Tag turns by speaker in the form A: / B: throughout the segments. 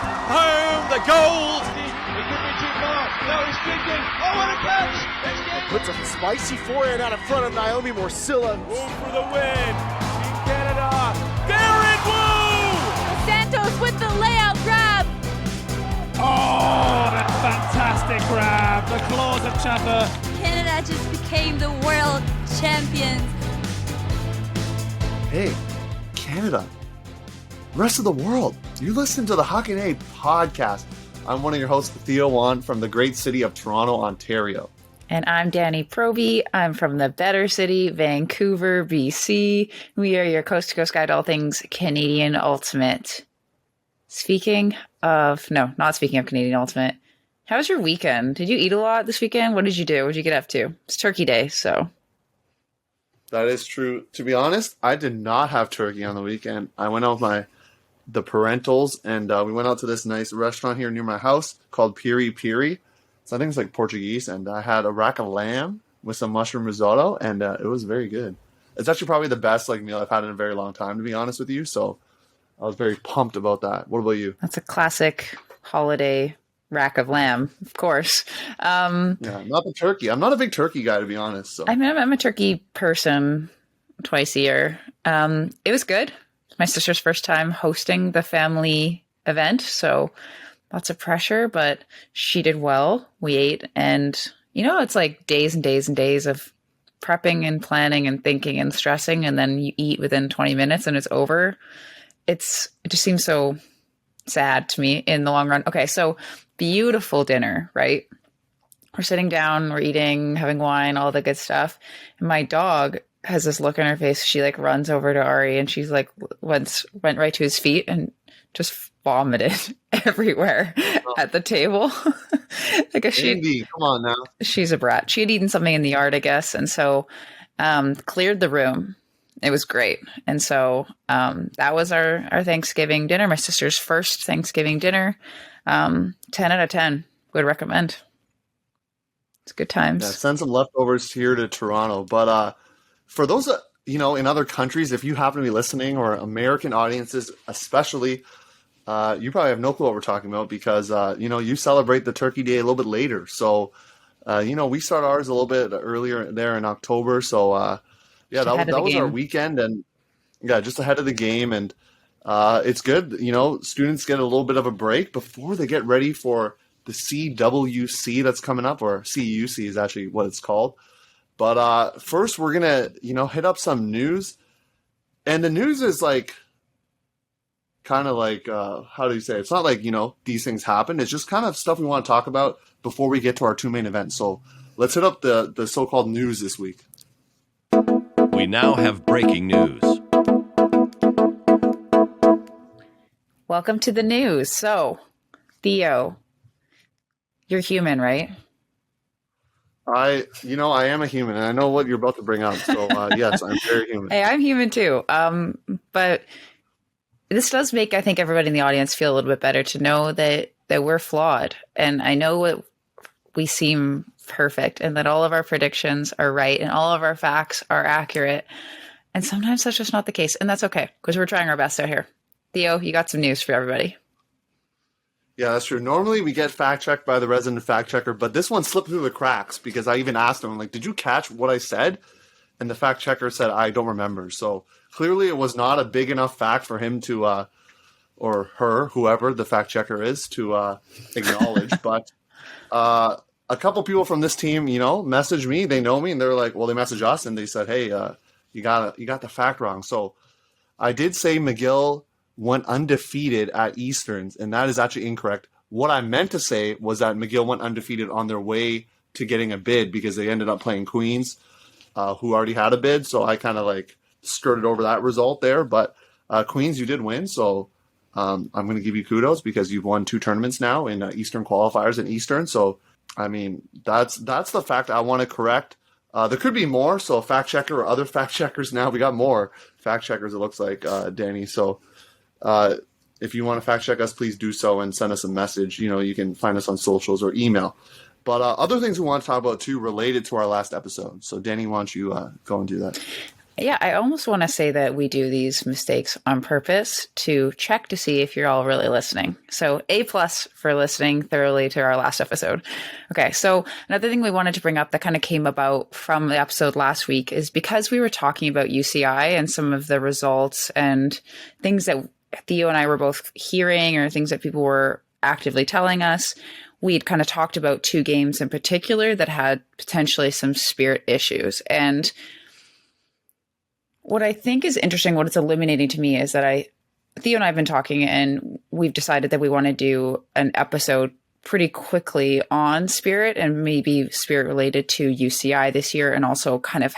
A: Home, the gold.
B: He could be too far. No, he's kicking. Oh, what a catch!
C: Puts a spicy forehand out in front of Naomi Morcilla.
A: Wu for the win. Team Canada. Garrett Wu!
D: Santos with the layout grab.
E: Oh, that fantastic grab. The claws of Chaffer.
D: Canada just became the world champions.
C: Hey, Canada. Rest of the world. You listen to the Huckin podcast. I'm one of your hosts, Theo Wong, from the great city of Toronto, Ontario.
F: And I'm Danie Proby. I'm from the better city, Vancouver, BC. We are your coast-to-coast guide to all things Canadian Ultimate. Not speaking of Canadian Ultimate, how was your weekend? Did you eat a lot this weekend? What did you do? What did you get up to? It's Turkey Day, so.
C: That is true. To be honest, I did not have turkey on the weekend. I went out with the parentals, and we went out to this nice restaurant here near my house called Piri Piri. So I think it's like Portuguese, and I had a rack of lamb with some mushroom risotto, and it was very good. It's actually probably the best meal I've had in a very long time, to be honest with you. So I was very pumped about that. What about you?
F: That's a classic holiday rack of lamb, of course.
C: Yeah, not the turkey. I'm not a big turkey guy, to be honest. So
F: I'm a turkey person twice a year. It was good. My sister's first time hosting the family event, so lots of pressure, but she did well. We ate, and it's like days and days and days of prepping and planning and thinking and stressing, and then you eat within 20 minutes and it's over. It just seems so sad to me in the long run. Okay, so beautiful dinner, right? We're sitting down, we're eating, having wine, all the good stuff. And my dog has this look on her face. She runs over to Ari, and she's went right to his feet and just vomited everywhere at the table. I guess
C: Andy, come on now.
F: She's a brat. She had eaten something in the yard, I guess, and so cleared the room. It was great. And so that was our Thanksgiving dinner, my sister's first Thanksgiving dinner. 10 out of 10 would recommend. It's good times.
C: Yeah, send some leftovers here to Toronto. But for those, in other countries, if you happen to be listening, or American audiences especially, you probably have no clue what we're talking about because, you celebrate the Turkey Day a little bit later. So, we start ours a little bit earlier there in October. So, that was our weekend, and just ahead of the game. And it's good. Students get a little bit of a break before they get ready for the CUUC that's coming up, or CUUC is actually what it's called. But first, we're going to, hit up some news. And the news is kind of how do you say? It's not these things happen. It's just kind of stuff we want to talk about before we get to our two main events. So let's hit up the so-called news this week.
G: We now have breaking news.
F: Welcome to the news. So, Theo, you're human, right?
C: I am a human, and I know what you're about to bring up. So, yes, I'm very human.
F: Hey, I'm human too. But this does make, I think, everybody in the audience feel a little bit better to know that we're flawed. And I know we seem perfect, and that all of our predictions are right, and all of our facts are accurate. And sometimes that's just not the case. And that's okay, because we're trying our best out here. Theo, you got some news for everybody.
C: Yeah, that's true. Normally we get fact-checked by the resident fact-checker, but this one slipped through the cracks because I even asked him, did you catch what I said? And the fact-checker said, I don't remember. So clearly it was not a big enough fact for him to, or her, whoever the fact-checker is, to acknowledge. But a couple people from this team, messaged me. They know me, and they're they messaged us, and they said, hey, you got the fact wrong. So I did say McGill went undefeated at Easterns, and that is actually incorrect. What I meant to say was that McGill went undefeated on their way to getting a bid because they ended up playing Queens, who already had a bid. So I kind of skirted over that result there. But Queens, you did win. So I'm going to give you kudos because you've won 2 tournaments now in Eastern qualifiers and Eastern. So, I mean, that's the fact I want to correct. There could be more. So a fact checker or other fact checkers now, we got more fact checkers, it looks like, Danie. So if you want to fact check us, please do so and send us a message. You can find us on socials or email. But other things we want to talk about, too, related to our last episode. So, Danie, why don't you go and do that?
F: Yeah, I almost want to say that we do these mistakes on purpose to check to see if you're all really listening. So A+ for listening thoroughly to our last episode. Okay, so another thing we wanted to bring up that kind of came about from the episode last week is because we were talking about UCI and some of the results and things that Theo and I were both hearing or things that people were actively telling us. We'd kind of talked about 2 games in particular that had potentially some spirit issues. And what I think is interesting, what it's illuminating to me is that Theo and I have been talking and we've decided that we want to do an episode pretty quickly on spirit and maybe spirit related to UCI this year, and also kind of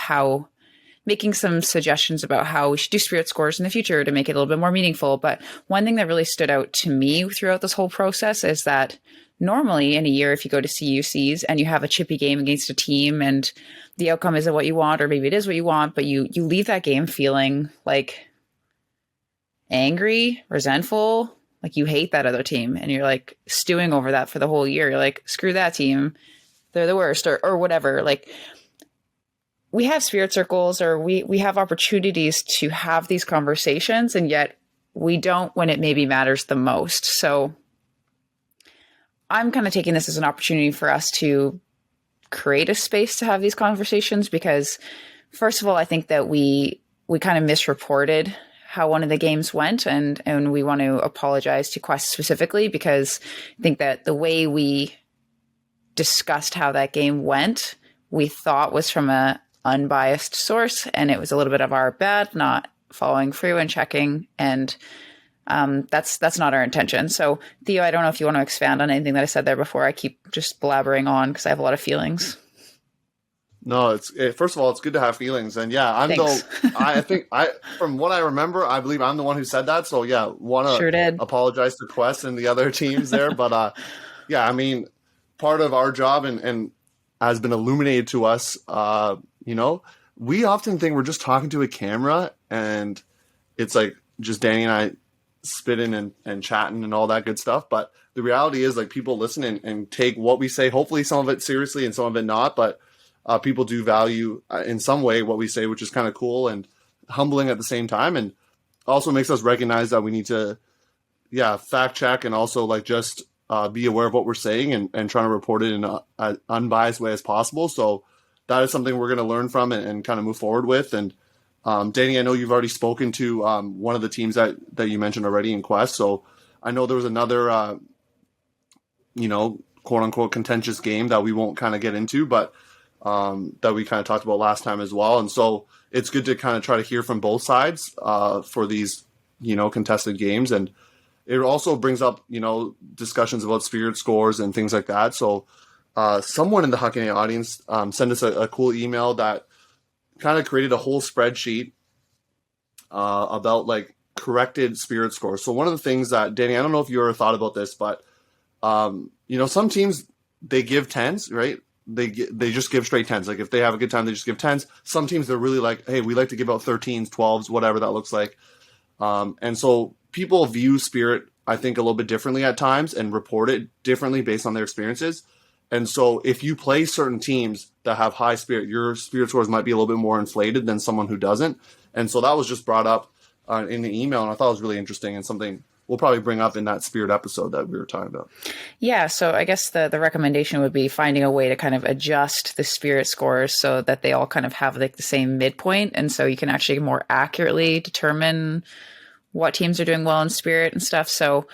F: making some suggestions about how we should do spirit scores in the future to make it a little bit more meaningful. But one thing that really stood out to me throughout this whole process is that normally in a year, if you go to CUCs and you have a chippy game against a team and the outcome isn't what you want, or maybe it is what you want, but you leave that game feeling like angry, resentful, like you hate that other team, and you're like stewing over that for the whole year. You're like, screw that team, they're the worst, or whatever. Like, we have spirit circles, or we have opportunities to have these conversations, and yet we don't when it maybe matters the most. So I'm kind of taking this as an opportunity for us to create a space to have these conversations, because first of all, I think that we kind of misreported how one of the games went, and we want to apologize to Quest specifically, because I think that the way we discussed how that game went, we thought was from a unbiased source, and it was a little bit of our bad not following through and checking, and that's not our intention. So Theo, I don't know if you want to expand on anything that I said there before I keep just blabbering on, because I have a lot of feelings.
C: No, first of all, it's good to have feelings, and yeah, I think from what I remember, I believe I'm the one who said that. So yeah, want to
F: sure
C: apologize to Quest and the other teams there, but yeah, I mean, part of our job and has been illuminated to us. We often think we're just talking to a camera, and it's like just Danie and I spitting and chatting and all that good stuff. But the reality is, like, people listen and take what we say, hopefully some of it seriously and some of it not, but people do value in some way what we say, which is kind of cool and humbling at the same time, and also makes us recognize that we need to, fact check and also like just be aware of what we're saying and trying to report it in an unbiased way as possible. So that is something we're going to learn from and kind of move forward with. And Danie, I know you've already spoken to one of the teams that you mentioned already in Quest. So I know there was another, quote unquote contentious game that we won't kind of get into, but that we kind of talked about last time as well. And so it's good to kind of try to hear from both sides for these, contested games. And it also brings up, discussions about spirit scores and things like that. So someone in the Huckin audience sent us a cool email that kind of created a whole spreadsheet about like corrected spirit scores. So one of the things that, Danie, I don't know if you ever thought about this, but some teams, they give 10s, right? They just give straight 10s. Like if they have a good time, they just give 10s. Some teams, they're really like, hey, we like to give out 13s, 12s, whatever that looks like. And so people view spirit, I think, a little bit differently at times and report it differently based on their experiences. And so if you play certain teams that have high spirit, your spirit scores might be a little bit more inflated than someone who doesn't. And so that was just brought up in the email, and I thought it was really interesting and something we'll probably bring up in that spirit episode that we were talking about. Yeah,
F: so I guess the recommendation would be finding a way to kind of adjust the spirit scores so that they all kind of have like the same midpoint. And so you can actually more accurately determine what teams are doing well in spirit and stuff. So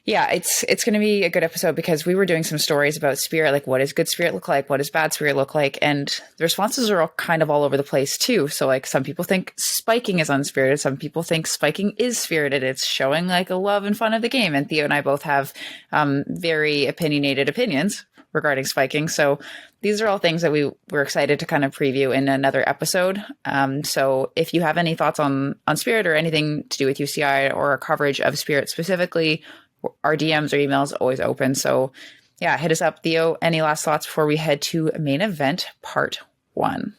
F: yeah, it's going to be a good episode because we were doing some stories about spirit, like what does good spirit look like? What does bad spirit look like? And the responses are all kind of all over the place too. So like some people think spiking is unspirited. Some people think spiking is spirited. It's showing like a love and fun of the game. And Theo and I both have very opinionated opinions regarding spiking. So these are all things that we're excited to kind of preview in another episode. So if you have any thoughts on spirit or anything to do with UCI or our coverage of spirit specifically, our DMs or emails always open. So yeah, hit us up. Theo, any last thoughts before we head to main event part 1?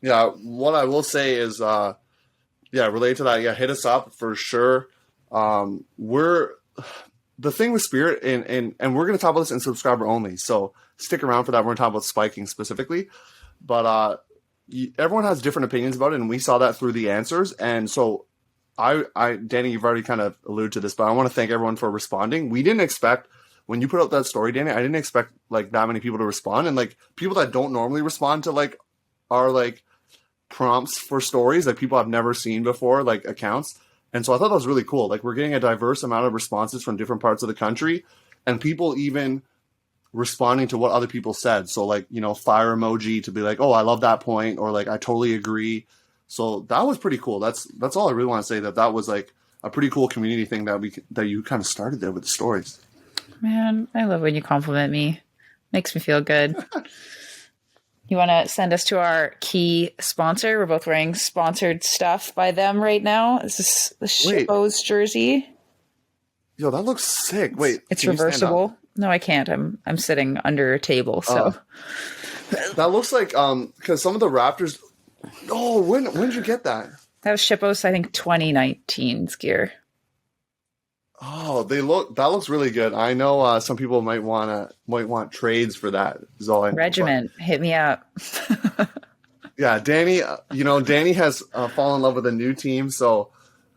C: Yeah, what I will say is, related to that, hit us up for sure. We're the thing with spirit and we're going to talk about this in subscriber only. So stick around for that. We're going to talk about spiking specifically, but everyone has different opinions about it, and we saw that through the answers. And so Danie, you've already kind of alluded to this, but I want to thank everyone for responding. We didn't expect, when you put out that story, Danie, I didn't expect like that many people to respond. And like people that don't normally respond to like our like prompts for stories, like people I've never seen before, like accounts. And so I thought that was really cool. Like we're getting a diverse amount of responses from different parts of the country, and people even responding to what other people said. So like, you know, fire emoji to be like, oh, I love that point, or like I totally agree. So that was pretty cool. That's all I really want to say, that was like a pretty cool community thing that you kind of started there with the stories.
F: Man, I love when you compliment me. Makes me feel good. You want to send us to our key sponsor? We're both wearing sponsored stuff by them right now. This is the Shippo's jersey.
C: Yo, that looks sick. Wait,
F: it's reversible. No, I can't. I'm sitting under a table. So
C: that looks like because some of the Raptors. Oh, when did you get that?
F: That was Shippo's, I think, 2019's gear.
C: Oh, that looks really good. I know some people might want trades for that. Is all I know.
F: Regiment, hit me up.
C: Yeah, Danie has fallen in love with a new team, so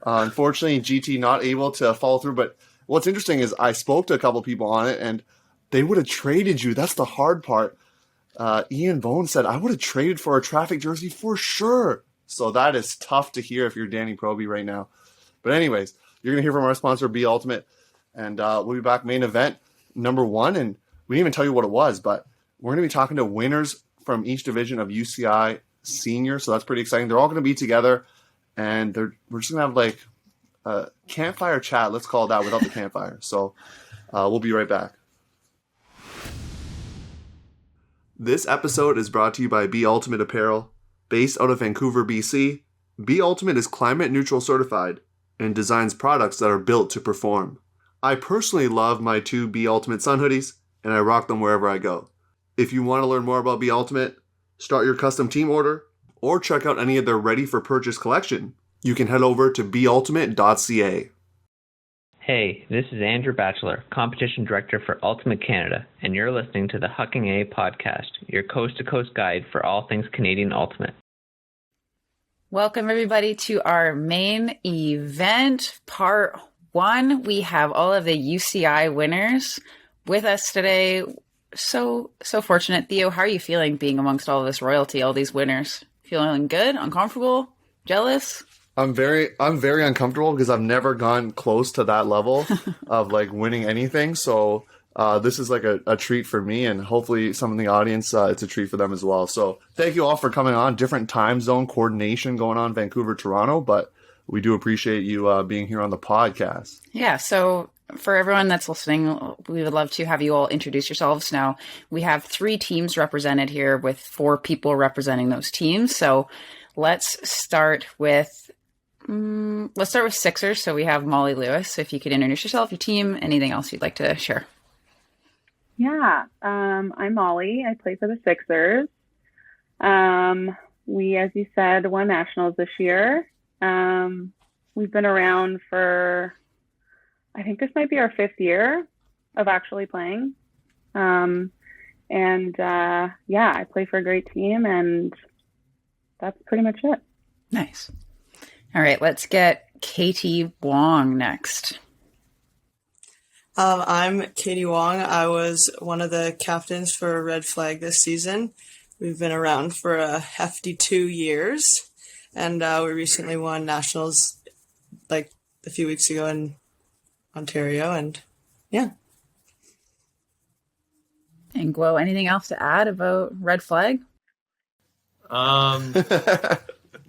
C: unfortunately GT not able to follow through. But what's interesting is I spoke to a couple people on it, and they would have traded you. That's the hard part. Ian Bone said, I would have traded for a Traffic jersey for sure. So that is tough to hear if you're Danie Proby right now. But anyways, you're going to hear from our sponsor, Be Ultimate, and we'll be back main event number 1. And we didn't even tell you what it was, but we're going to be talking to winners from each division of UCI Senior. So that's pretty exciting. They're all going to be together, and we're just going to have like a campfire chat. Let's call it that, without the campfire. So we'll be right back. This episode is brought to you by Be Ultimate Apparel. Based out of Vancouver, BC, Be Ultimate is climate neutral certified and designs products that are built to perform. I personally love my 2 Be Ultimate Sun hoodies, and I rock them wherever I go. If you want to learn more about Be Ultimate, start your custom team order, or check out any of their ready-for-purchase collection, you can head over to beultimate.ca.
H: Hey, this is Andrew Batchelor, Competition Director for Ultimate Canada, and you're listening to the Huckin podcast, your coast-to-coast guide for all things Canadian Ultimate.
F: Welcome, everybody, to our main event, part 1. We have all of the UCI winners with us today. So fortunate. Theo, how are you feeling being amongst all of this royalty, all these winners? Feeling good? Uncomfortable? Jealous?
C: I'm very uncomfortable because I've never gone close to that level of like winning anything. So this is like a treat for me, and hopefully some in the audience, it's a treat for them as well. So thank you all for coming on. Different time zone coordination going on, Vancouver, Toronto, but we do appreciate you being here on the podcast. Yeah.
F: So for everyone that's listening, we would love to have you all introduce yourselves. Now, we have 3 teams represented here with 4 people representing those teams. So let's start with Sixers. So we have Molly Lewis. If you could introduce yourself, your team, anything else you'd like to share.
I: Yeah, I'm Molly. I play for the Sixers. We, as you said, won nationals this year. We've been around for, I think this might be our 5th year of actually playing. I play for a great team, and that's pretty much it.
F: Nice. All right, let's get Katie Wong next.
J: I'm Katie Wong. I was one of the captains for Red Flag this season. We've been around for a hefty 2 years, and we recently won nationals like a few weeks ago in Ontario, and yeah.
F: And Guo, anything else to add about Red Flag?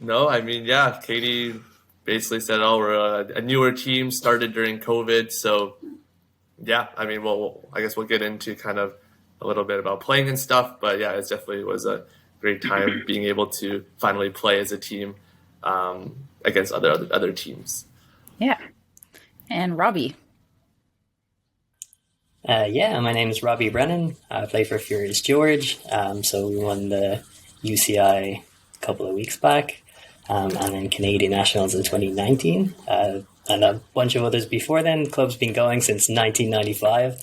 K: No, I mean, yeah, Katie basically said, we're a newer team, started during COVID. So, yeah, I mean, I guess we'll get into kind of a little bit about playing and stuff. But, yeah, it definitely was a great time being able to finally play as a team against other teams.
F: Yeah. And Robbie.
L: My name is Robbie Brennan. I play for Furious George. So we won the UCI a couple of weeks back. And then Canadian Nationals in 2019, and a bunch of others before then. Club's been going since 1995,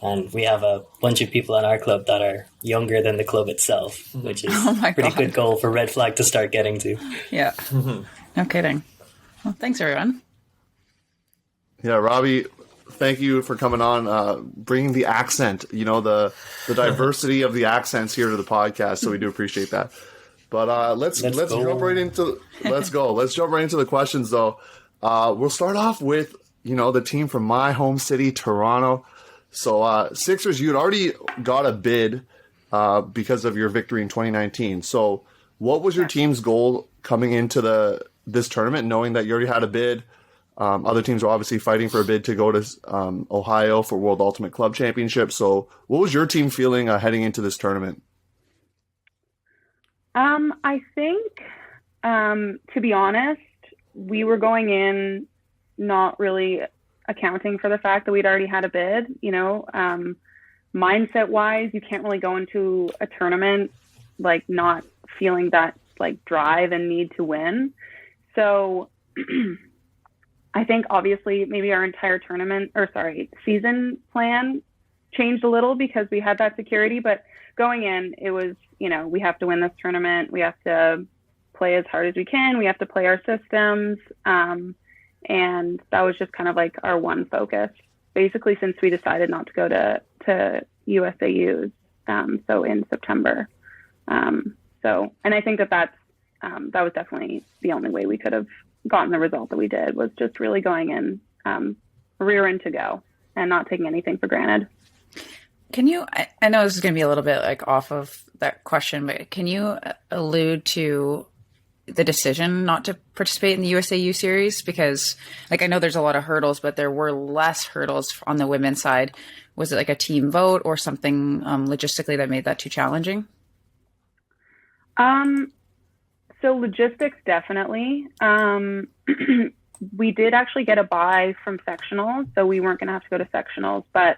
L: And we have a bunch of people in our club that are younger than the club itself, which is a pretty good goal for Red Flag to start getting to.
F: Yeah. No kidding. Well, thanks, everyone.
C: Yeah, Robbie, thank you for coming on, bringing the accent, the diversity of the accents here to the podcast. So we do appreciate that. But let's jump right into Let's jump right into the questions, though. We'll start off with the team from my home city, Toronto. So Sixers, you'd already got a bid because of your victory in 2019. So what was your team's goal coming into this tournament, knowing that you already had a bid? Other teams were obviously fighting for a bid to go to Ohio for World Ultimate Club Championship. So what was your team feeling heading into this tournament?
I: I think, to be honest, we were going in not really accounting for the fact that we'd already had a bid. Mindset wise, you can't really go into a tournament like not feeling that like drive and need to win. So I think obviously maybe our entire season plan changed a little because we had that security, but going in, it was, we have to win this tournament. We have to play as hard as we can. We have to play our systems. And that was just kind of like our one focus, basically, since we decided not to go to USAUs. So in September. And I think that was definitely the only way we could have gotten the result that we did, was just really going in rearing to go and not taking anything for granted.
F: Can you, I know this is going to be a little bit like off of that question, but can you allude to the decision not to participate in the USAU series? Because like, I know there's a lot of hurdles, but there were less hurdles on the women's side. Was it like a team vote or something logistically that made that too challenging?
I: So logistics, definitely. We did actually get a bye from sectionals, so we weren't going to have to go to sectionals, but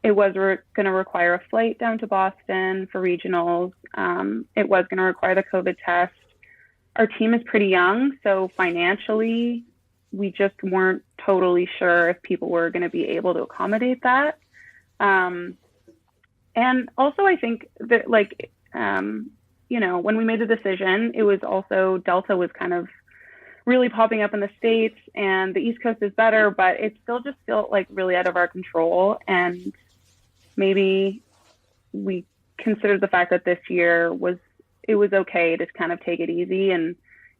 I: it was going to require a flight down to Boston for regionals. It was going to require the COVID test. Our team is pretty young, so financially, we just weren't totally sure if people were going to be able to accommodate that. And also, I think that, like, when we made the decision, it was also Delta was kind of really popping up in the States, and the East Coast is better, but it still just felt like really out of our control. And maybe we considered the fact that this year it was okay to kind of take it easy and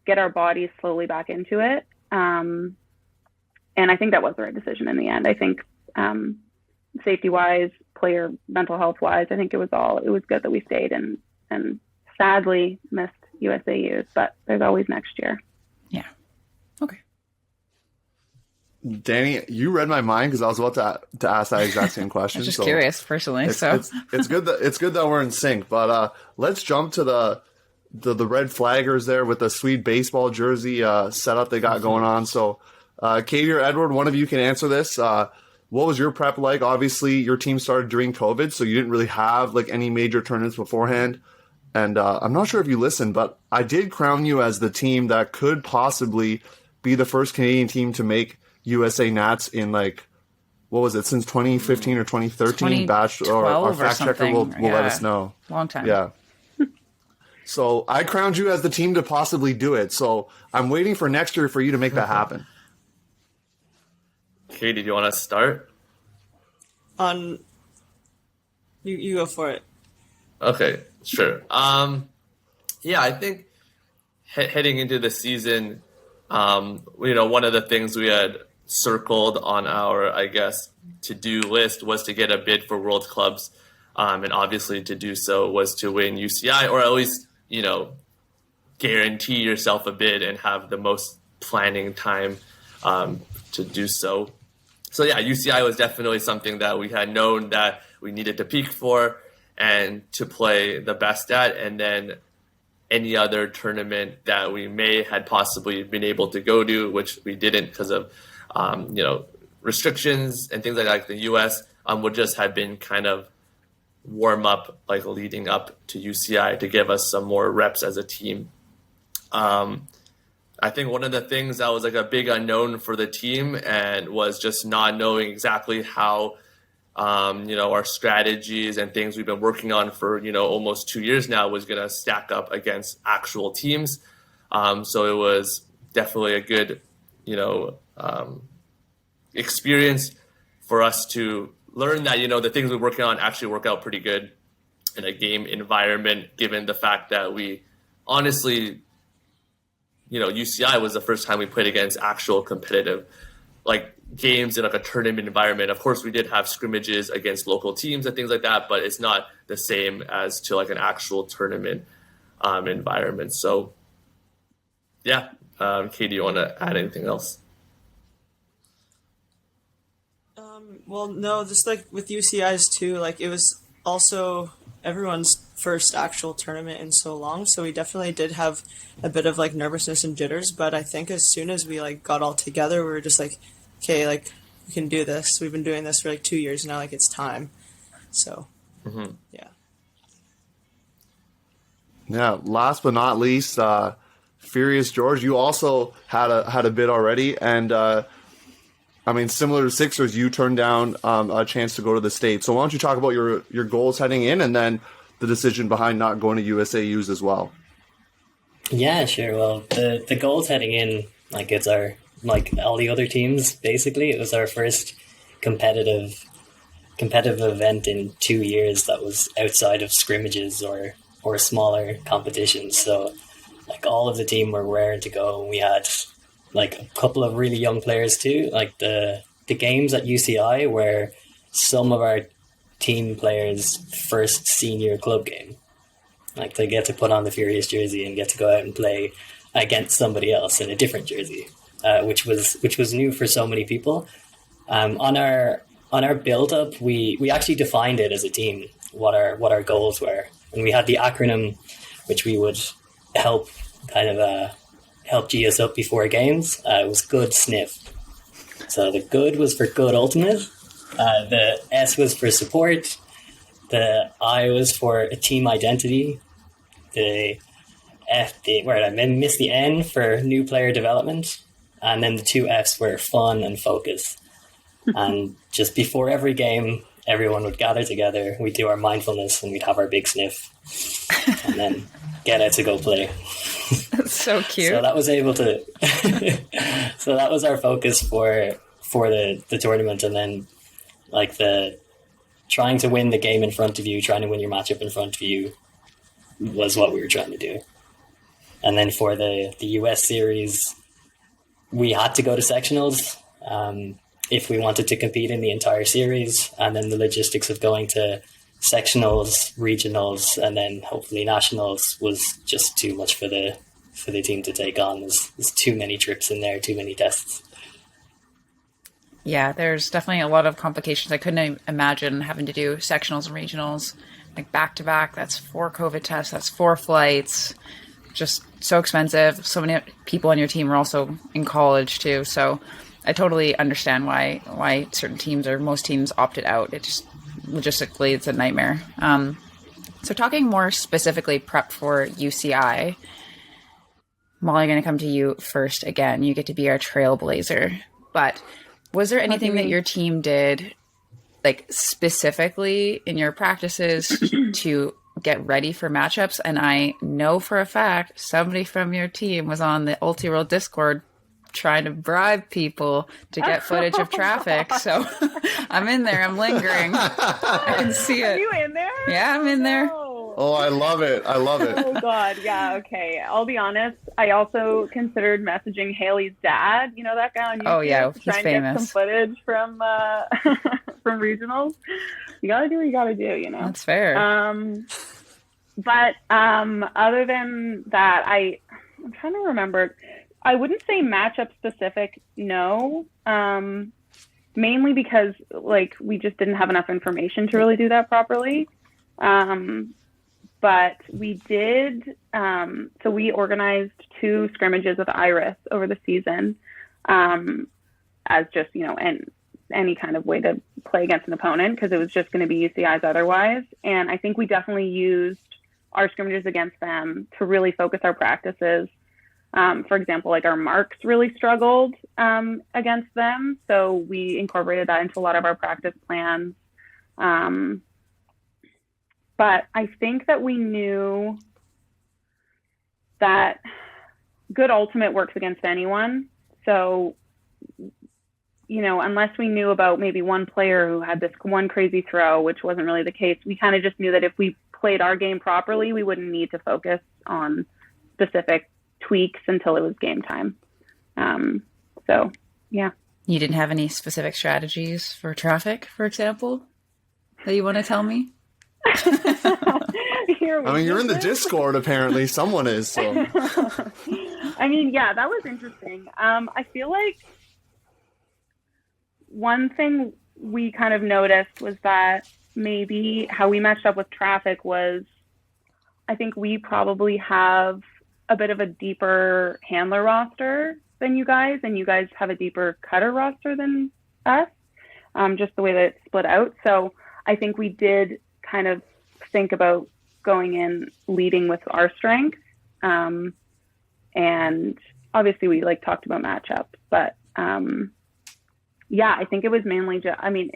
I: get our bodies slowly back into it. And I think that was the right decision in the end. I think safety wise, player mental health wise, I think it was good that we stayed and sadly missed USAUs, but there's always next year.
F: Yeah. Okay.
C: Danie, you read my mind because I was about to ask that exact same question.
F: I was just curious personally.
C: It's good that we're in sync. But let's jump to the red flaggers there with the sweet baseball jersey setup they got going on. So, Katie or Edward, one of you can answer this. What was your prep like? Obviously, your team started during COVID, so you didn't really have like any major tournaments beforehand. And I'm not sure if you listened, but I did crown you as the team that could possibly be the first Canadian team to make USA Nats in like, what was it, since 2015 or 2013? Or our fact checker will let us know.
F: Long time.
C: Yeah. So I crowned you as the team to possibly do it. So I'm waiting for next year for you to make that happen.
K: Katie, do you want to start?
J: You go for it.
K: Okay, sure. Yeah, I think heading into the season, one of the things we had circled on our, I guess, to-do list was to get a bid for World Clubs. And obviously to do so was to win UCI, or at least, guarantee yourself a bid and have the most planning time to do so. So yeah, UCI was definitely something that we had known that we needed to peak for and to play the best at. And then any other tournament that we may had possibly been able to go to, which we didn't because of, restrictions and things like the US, would just have been kind of warm up, like leading up to UCI to give us some more reps as a team. I think one of the things that was like a big unknown for the team and was just not knowing exactly how our strategies and things we've been working on for, almost 2 years now was going to stack up against actual teams. So it was definitely a good, experience for us to learn that, the things we're working on actually work out pretty good in a game environment, given the fact that we honestly, UCI was the first time we played against actual competitive, games in a tournament environment. Of course, we did have scrimmages against local teams and things like that, but it's not the same as to an actual tournament environment. So yeah. Katie, do you want to add anything else?
J: Well, no, just with UCI's too, it was also everyone's first actual tournament in so long. So we definitely did have a bit of nervousness and jitters. But I think as soon as we got all together, we were just okay, we can do this. We've been doing this for 2 years now. It's time. So, yeah.
C: Yeah. Last but not least, Furious George, you also had a bid already, and similar to Sixers, you turned down a chance to go to the States. So why don't you talk about your goals heading in, and then the decision behind not going to USAUs as well?
L: Yeah, sure. Well, the goals heading in, it's our all the other teams. Basically, it was our first competitive event in 2 years that was outside of scrimmages or smaller competitions. So all of the team were raring to go, and we had a couple of really young players too. The games at UCI were some of our team players' first senior club game. They get to put on the Furious jersey and get to go out and play against somebody else in a different jersey, which was new for so many people. On our build up, we actually defined it as a team what our goals were, and we had the acronym which we would help G us up before games. It was good sniff. So the good was for good ultimate. The S was for support. The I was for a team identity. The I missed the N for new player development. And then the 2 Fs were fun and focus. And just before every game, everyone would gather together. We'd do our mindfulness and we'd have our big sniff. And then get out to go play.
F: That's so cute.
L: So that was able to. So that was our focus for the tournament, and then the trying to win the game in front of you, trying to win your matchup in front of you, was what we were trying to do. And then for the US series, we had to go to sectionals if we wanted to compete in the entire series, and then the logistics of going to sectionals, regionals, and then hopefully nationals was just too much for the team to take on. There's too many trips in there, too many tests.
F: Yeah, there's definitely a lot of complications. I couldn't imagine having to do sectionals and regionals back to back. That's 4 COVID tests. That's 4 flights. Just so expensive. So many people on your team are also in college too. So I totally understand why certain teams or most teams opted out. It just logistically, it's a nightmare. So talking more specifically prep for UCI, Molly, I'm going to come to you first again. You get to be our trailblazer. But was there anything that your team did, specifically in your practices to get ready for matchups? And I know for a fact somebody from your team was on the Ulti-World Discord trying to bribe people to get footage of traffic. So I'm in there. I'm lingering. I can see it.
I: Are you in there?
F: Yeah, I'm in there.
C: Oh, I love it. I love it.
I: Oh, God. Yeah, okay. I'll be honest. I also considered messaging Haley's dad. You know that guy on YouTube?
F: Oh, yeah. He's
I: trying
F: famous.
I: To get some footage from from regionals. You got to do what you got to do,
F: That's fair.
I: But other than that, I'm trying to remember. I wouldn't say matchup specific, no. Mainly because we just didn't have enough information to really do that properly. But we did, so we organized 2 scrimmages with Iris over the season as just, any kind of way to play against an opponent, because it was just going to be UCI's otherwise. And I think we definitely used our scrimmages against them to really focus our practices. For example, our marks really struggled against them. So we incorporated that into a lot of our practice plans. But I think that we knew that good ultimate works against anyone. So, you know, unless we knew about maybe one player who had this one crazy throw, which wasn't really the case, we kind of just knew that if we played our game properly, we wouldn't need to focus on specific tweaks until it was game time. So, yeah.
F: You didn't have any specific strategies for traffic, for example, that you want to tell me?
C: I mean, you're in the Discord, apparently. Someone is, so.
I: I mean, yeah, that was interesting. I feel like one thing we kind of noticed was that maybe how we matched up with traffic was, I think we probably have a bit of a deeper handler roster than you guys, and you guys have a deeper cutter roster than us, just the way that it's split out. So I think we did kind of think about going in leading with our strengths. And obviously we like talked about matchups, but yeah, I think it was mainly just, I mean,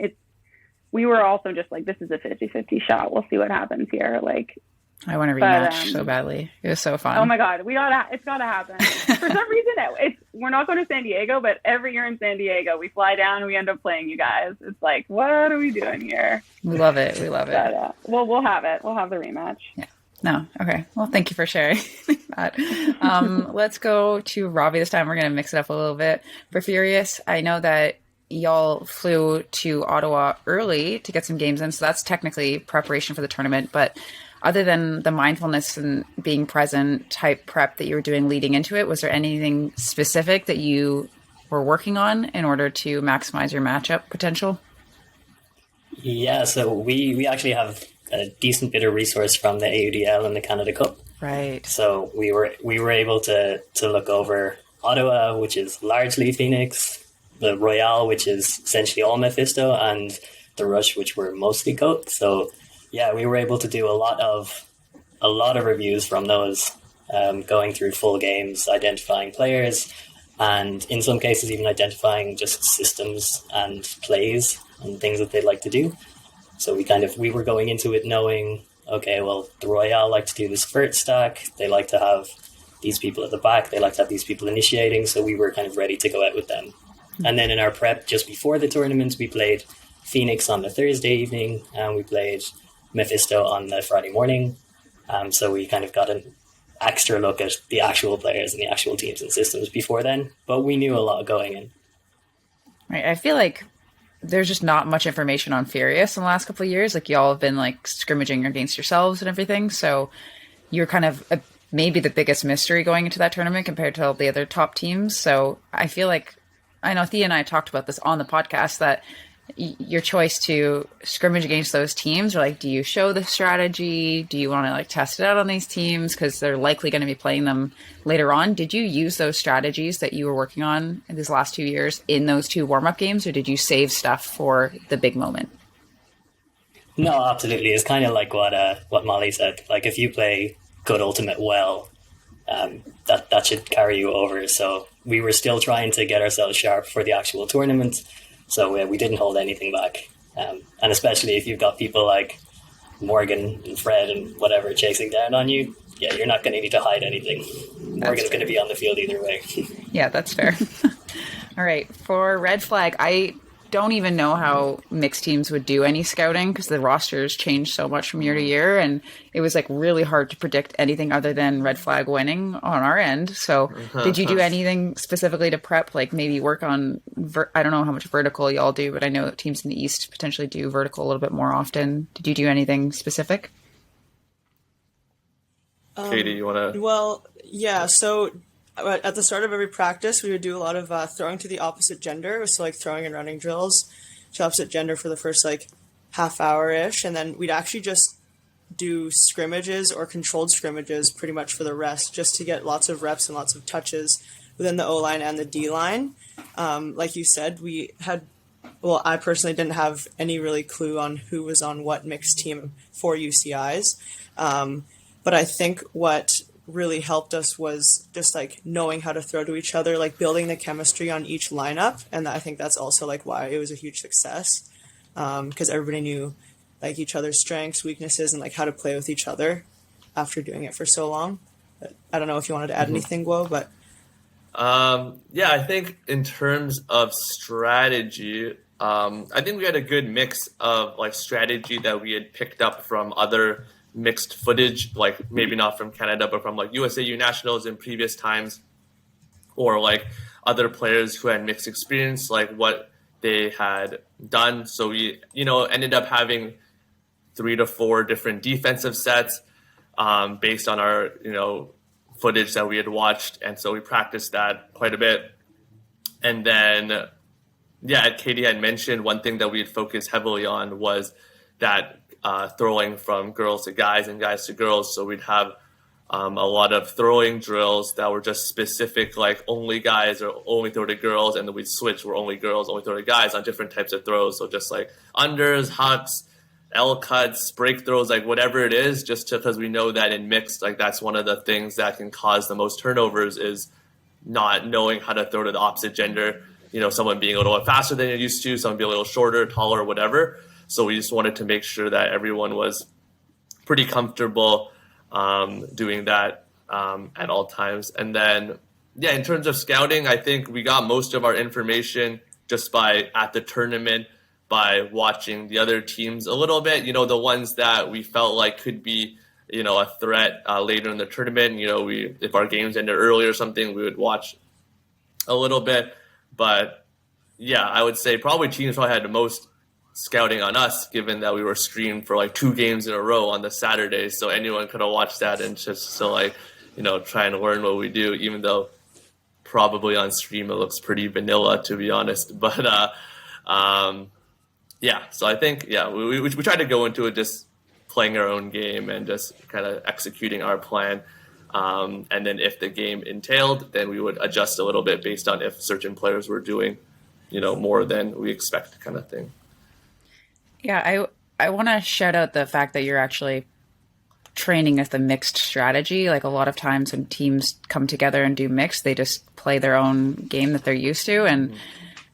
I: we were also just like, this is a 50-50 shot. We'll see what happens here. Like,
F: I want to rematch so badly. It was so fun.
I: Oh my God. It's gotta happen. For some reason, we're not going to San Diego, but every year in San Diego, we fly down and we end up playing you guys. It's like, what are we doing here?
F: We love it.
I: But, well, we'll have it. We'll have the rematch.
F: Yeah. No. Okay. Well, thank you for sharing that. Let's go to Robbie this time. We're going to mix it up a little bit. For Furious, I know that y'all flew to Ottawa early to get some games in, so that's technically preparation for the tournament. But other than the mindfulness and being present type prep that you were doing leading into it, was there anything specific that you were working on in order to maximize your matchup potential?
L: Yeah, so we actually have a decent bit of resource from the AUDL and the Canada Cup.
F: Right.
L: So we were able to look over Ottawa, which is largely Phoenix, the Royale, which is essentially all Mephisto, and the Rush, which were mostly Coat. So yeah, we were able to do a lot of reviews from those, going through full games, identifying players, and in some cases even identifying just systems and plays and things that they'd like to do. So we were going into it knowing, okay, well, the Royale like to do this vert stack. They like to have these people at the back. They like to have these people initiating. So we were kind of ready to go out with them. And then in our prep just before the tournament, we played Phoenix on the Thursday evening, and we played Mephisto on the Friday morning. So we kind of got an extra look at the actual players and the actual teams and systems before then. But we knew a lot going in.
F: Right. I feel like there's just not much information on Furious in the last couple of years. Like, y'all have been like scrimmaging against yourselves and everything. So you're kind of maybe the biggest mystery going into that tournament compared to all the other top teams. So I feel like, I know Thea and I talked about this on the podcast, that your choice to scrimmage against those teams, or like, do you show the strategy? Do you want to like test it out on these teams because they're likely going to be playing them later on? Did you use those strategies that you were working on in these last 2 years in those two warm-up games, or did you save stuff for the big moment?
L: No, absolutely. It's kind of like what Molly said. Like, if you play good ultimate well, that should carry you over. So we were still trying to get ourselves sharp for the actual tournament. So we didn't hold anything back. And especially if you've got people like Morgan and Fred and whatever chasing down on you, yeah, you're not going to need to hide anything. Morgan's going to be on the field either way.
F: Yeah, that's fair. All right. For Red Flag, I don't even know how mixed teams would do any scouting because the rosters change so much from year to year. And it was like really hard to predict anything other than Red Flag winning on our end. So did you do anything specifically to prep, like maybe work on, I don't know how much vertical y'all do, but I know teams in the East potentially do vertical a little bit more often. Did you do anything specific?
K: Katie, you want to?
J: Well, yeah. So at the start of every practice, we would do a lot of throwing to the opposite gender. So like throwing and running drills to opposite gender for the first like half hour-ish. And then we'd actually just do scrimmages or controlled scrimmages pretty much for the rest, just to get lots of reps and lots of touches within the O-line and the D-line. Like you said, I personally didn't have any really clue on who was on what mixed team for UCIs. But I think what really helped us was just like knowing how to throw to each other, like building the chemistry on each lineup. And I think that's also like why it was a huge success, because everybody knew like each other's strengths, weaknesses, and like how to play with each other after doing it for so long. But I don't know if you wanted to add anything, Guo, but
K: yeah, I think in terms of strategy, I think we had a good mix of like strategy that we had picked up from other mixed footage, like maybe not from Canada, but from like USAU nationals in previous times, or like other players who had mixed experience, like what they had done. So we, ended up having 3 to 4 different defensive sets based on our, footage that we had watched. And so we practiced that quite a bit. And then, Katie had mentioned one thing that we had focused heavily on was that throwing from girls to guys and guys to girls. So we'd have a lot of throwing drills that were just specific, like only guys or only throw to girls, and then we'd switch where only girls, only throw to guys on different types of throws. So just like unders, hucks, L cuts, break throws, like whatever it is, just because we know that in mixed, like that's one of the things that can cause the most turnovers is not knowing how to throw to the opposite gender. Someone being a little bit faster than you're used to, someone being a little shorter, taller, whatever. So we just wanted to make sure that everyone was pretty comfortable doing that at all times. And then, in terms of scouting, I think we got most of our information just at the tournament, by watching the other teams a little bit, the ones that we felt like could be, a threat later in the tournament. If our games ended early or something, we would watch a little bit. But I would say probably teams probably had the most scouting on us, given that we were streamed for like 2 games in a row on the Saturday. So anyone could have watched that and just try and learn what we do, even though probably on stream it looks pretty vanilla, to be honest. But so I think, we tried to go into it just playing our own game and just kind of executing our plan. And then if the game entailed, then we would adjust a little bit based on if certain players were doing, more than we expect, kind of thing.
F: Yeah, I want to shout out the fact that you're actually training with the mixed strategy. Like a lot of times when teams come together and do mixed, they just play their own game that they're used to.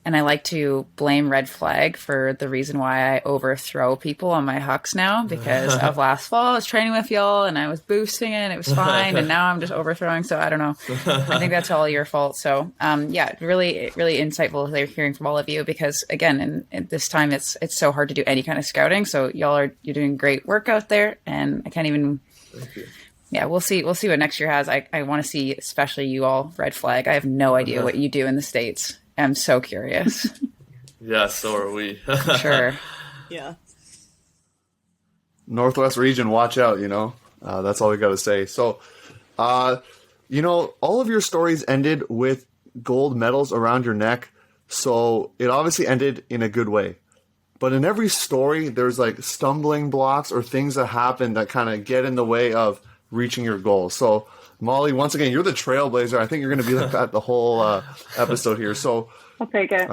F: And I like to blame Red Flag for the reason why I overthrow people on my hucks now, because of last fall I was training with y'all and I was boosting it and it was fine, and now I'm just overthrowing. So I don't know. I think that's all your fault. So really, really insightful hearing from all of you, because again, in this time it's so hard to do any kind of scouting. So you're doing great work out there, and I can't even.
K: Thank you.
F: Yeah, we'll see what next year has. I want to see, especially you all, Red Flag. I have no idea what you do in the States. I'm so curious.
K: Yeah, so are we.
F: Sure.
J: Yeah.
C: Northwest region, watch out, that's all we got to say. So, all of your stories ended with gold medals around your neck. So it obviously ended in a good way. But in every story, there's like stumbling blocks or things that happen that kind of get in the way of reaching your goal. So, Molly, once again, you're the trailblazer. I think you're going to be like that the whole episode here. So
I: I'll take it.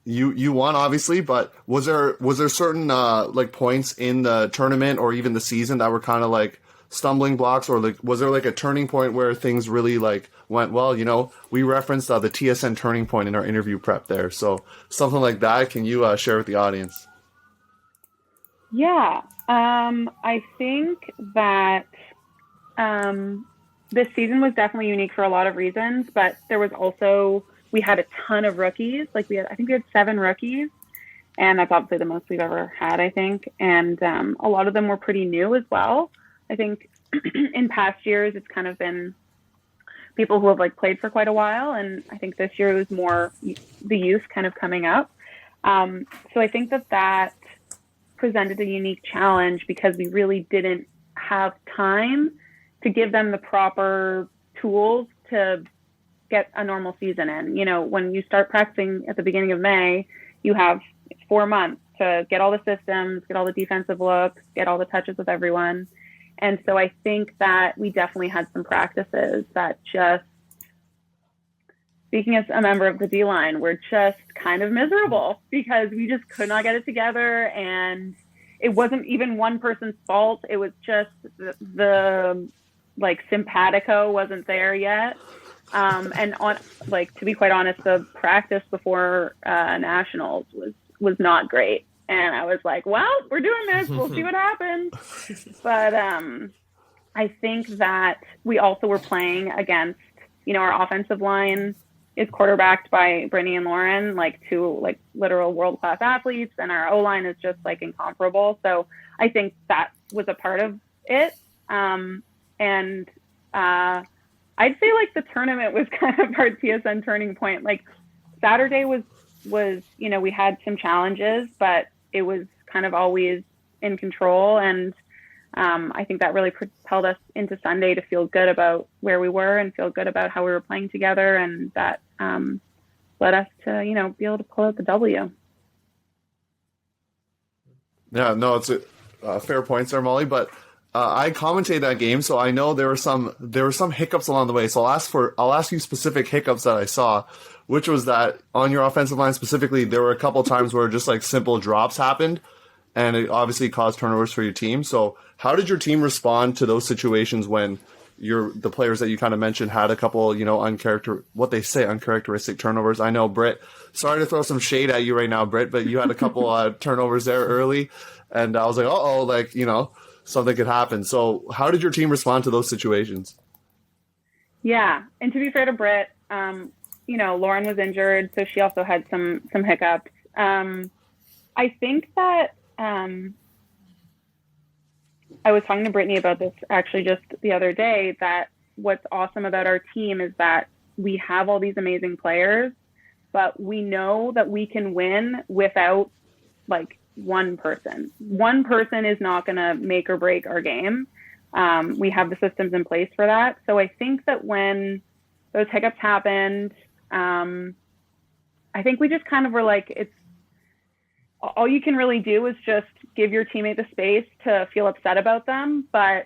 C: You won, obviously, but was there certain like points in the tournament or even the season that were kind of like stumbling blocks, or like was there like a turning point where things really like went well? We referenced the TSN turning point in our interview prep there. So something like that, can you share with the audience?
I: Yeah, I think that this season was definitely unique for a lot of reasons, but there was also, we had a ton of rookies. Like I think we had 7 rookies, and that's obviously the most we've ever had, I think. And a lot of them were pretty new as well. I think in past years, it's kind of been people who have like played for quite a while. And I think this year it was more the youth kind of coming up. So I think that presented a unique challenge, because we really didn't have time to give them the proper tools to get a normal season in. When you start practicing at the beginning of May, you have 4 months to get all the systems, get all the defensive looks, get all the touches with everyone. And so I think that we definitely had some practices that just, speaking as a member of the D-line, were just kind of miserable because we just could not get it together. And it wasn't even one person's fault. It was just the simpatico wasn't there yet. And to be quite honest, the practice before nationals was not great. And I was like, well, we're doing this. We'll see what happens. But I think that we also were playing against, our offensive line is quarterbacked by Brittany and Lauren, like two like literal world-class athletes, and our O-line is just like incomparable. So I think that was a part of it. And I'd say like the tournament was kind of our TSN turning point. Like Saturday was, we had some challenges, but it was kind of always in control. And I think that really propelled us into Sunday to feel good about where we were and feel good about how we were playing together. And that led us to, be able to pull out the W.
C: Yeah, no, it's a fair point there, Molly, but I commentated that game, so I know there were some hiccups along the way. So I'll ask you specific hiccups that I saw, which was that on your offensive line specifically, there were a couple times where just like simple drops happened, and it obviously caused turnovers for your team. So how did your team respond to those situations when the players that you kind of mentioned had a couple, uncharacteristic turnovers? I know, Britt, sorry to throw some shade at you right now, Britt, but you had a couple turnovers there early, and I was like, something could happen. So how did your team respond to those situations?
I: Yeah. And to be fair to Britt, Lauren was injured, so she also had some hiccups. I think that I was talking to Brittany about this actually just the other day, that what's awesome about our team is that we have all these amazing players, but we know that we can win without like one person. One person is not going to make or break our game. We have the systems in place for that. So I think that when those hiccups happened, I think we just kind of were like, it's all you can really do is just give your teammate the space to feel upset about them, but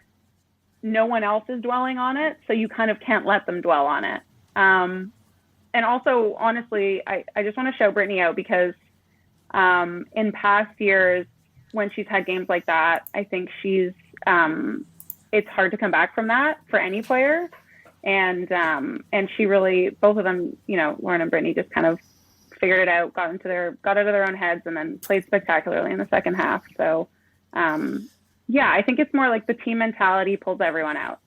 I: no one else is dwelling on it. So you kind of can't let them dwell on it. And also, honestly, I just want to shout Brittany out because in past years, when she's had games like that, I think it's hard to come back from that for any player. And she really, both of them, Lauren and Brittany just kind of figured it out, got out of their own heads, and then played spectacularly in the second half. So, I think it's more like the team mentality pulls everyone out.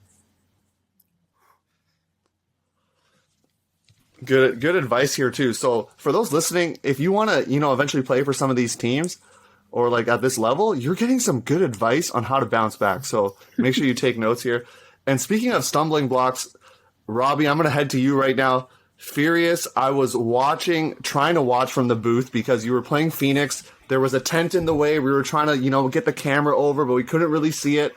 C: Good advice here too. So for those listening, if you want to, eventually play for some of these teams or like at this level, you're getting some good advice on how to bounce back. So make sure you take notes here. And speaking of stumbling blocks, Robbie, I'm going to head to you right now. Furious. I was trying to watch from the booth because you were playing Phoenix. There was a tent in the way. We were trying to, get the camera over, but we couldn't really see it.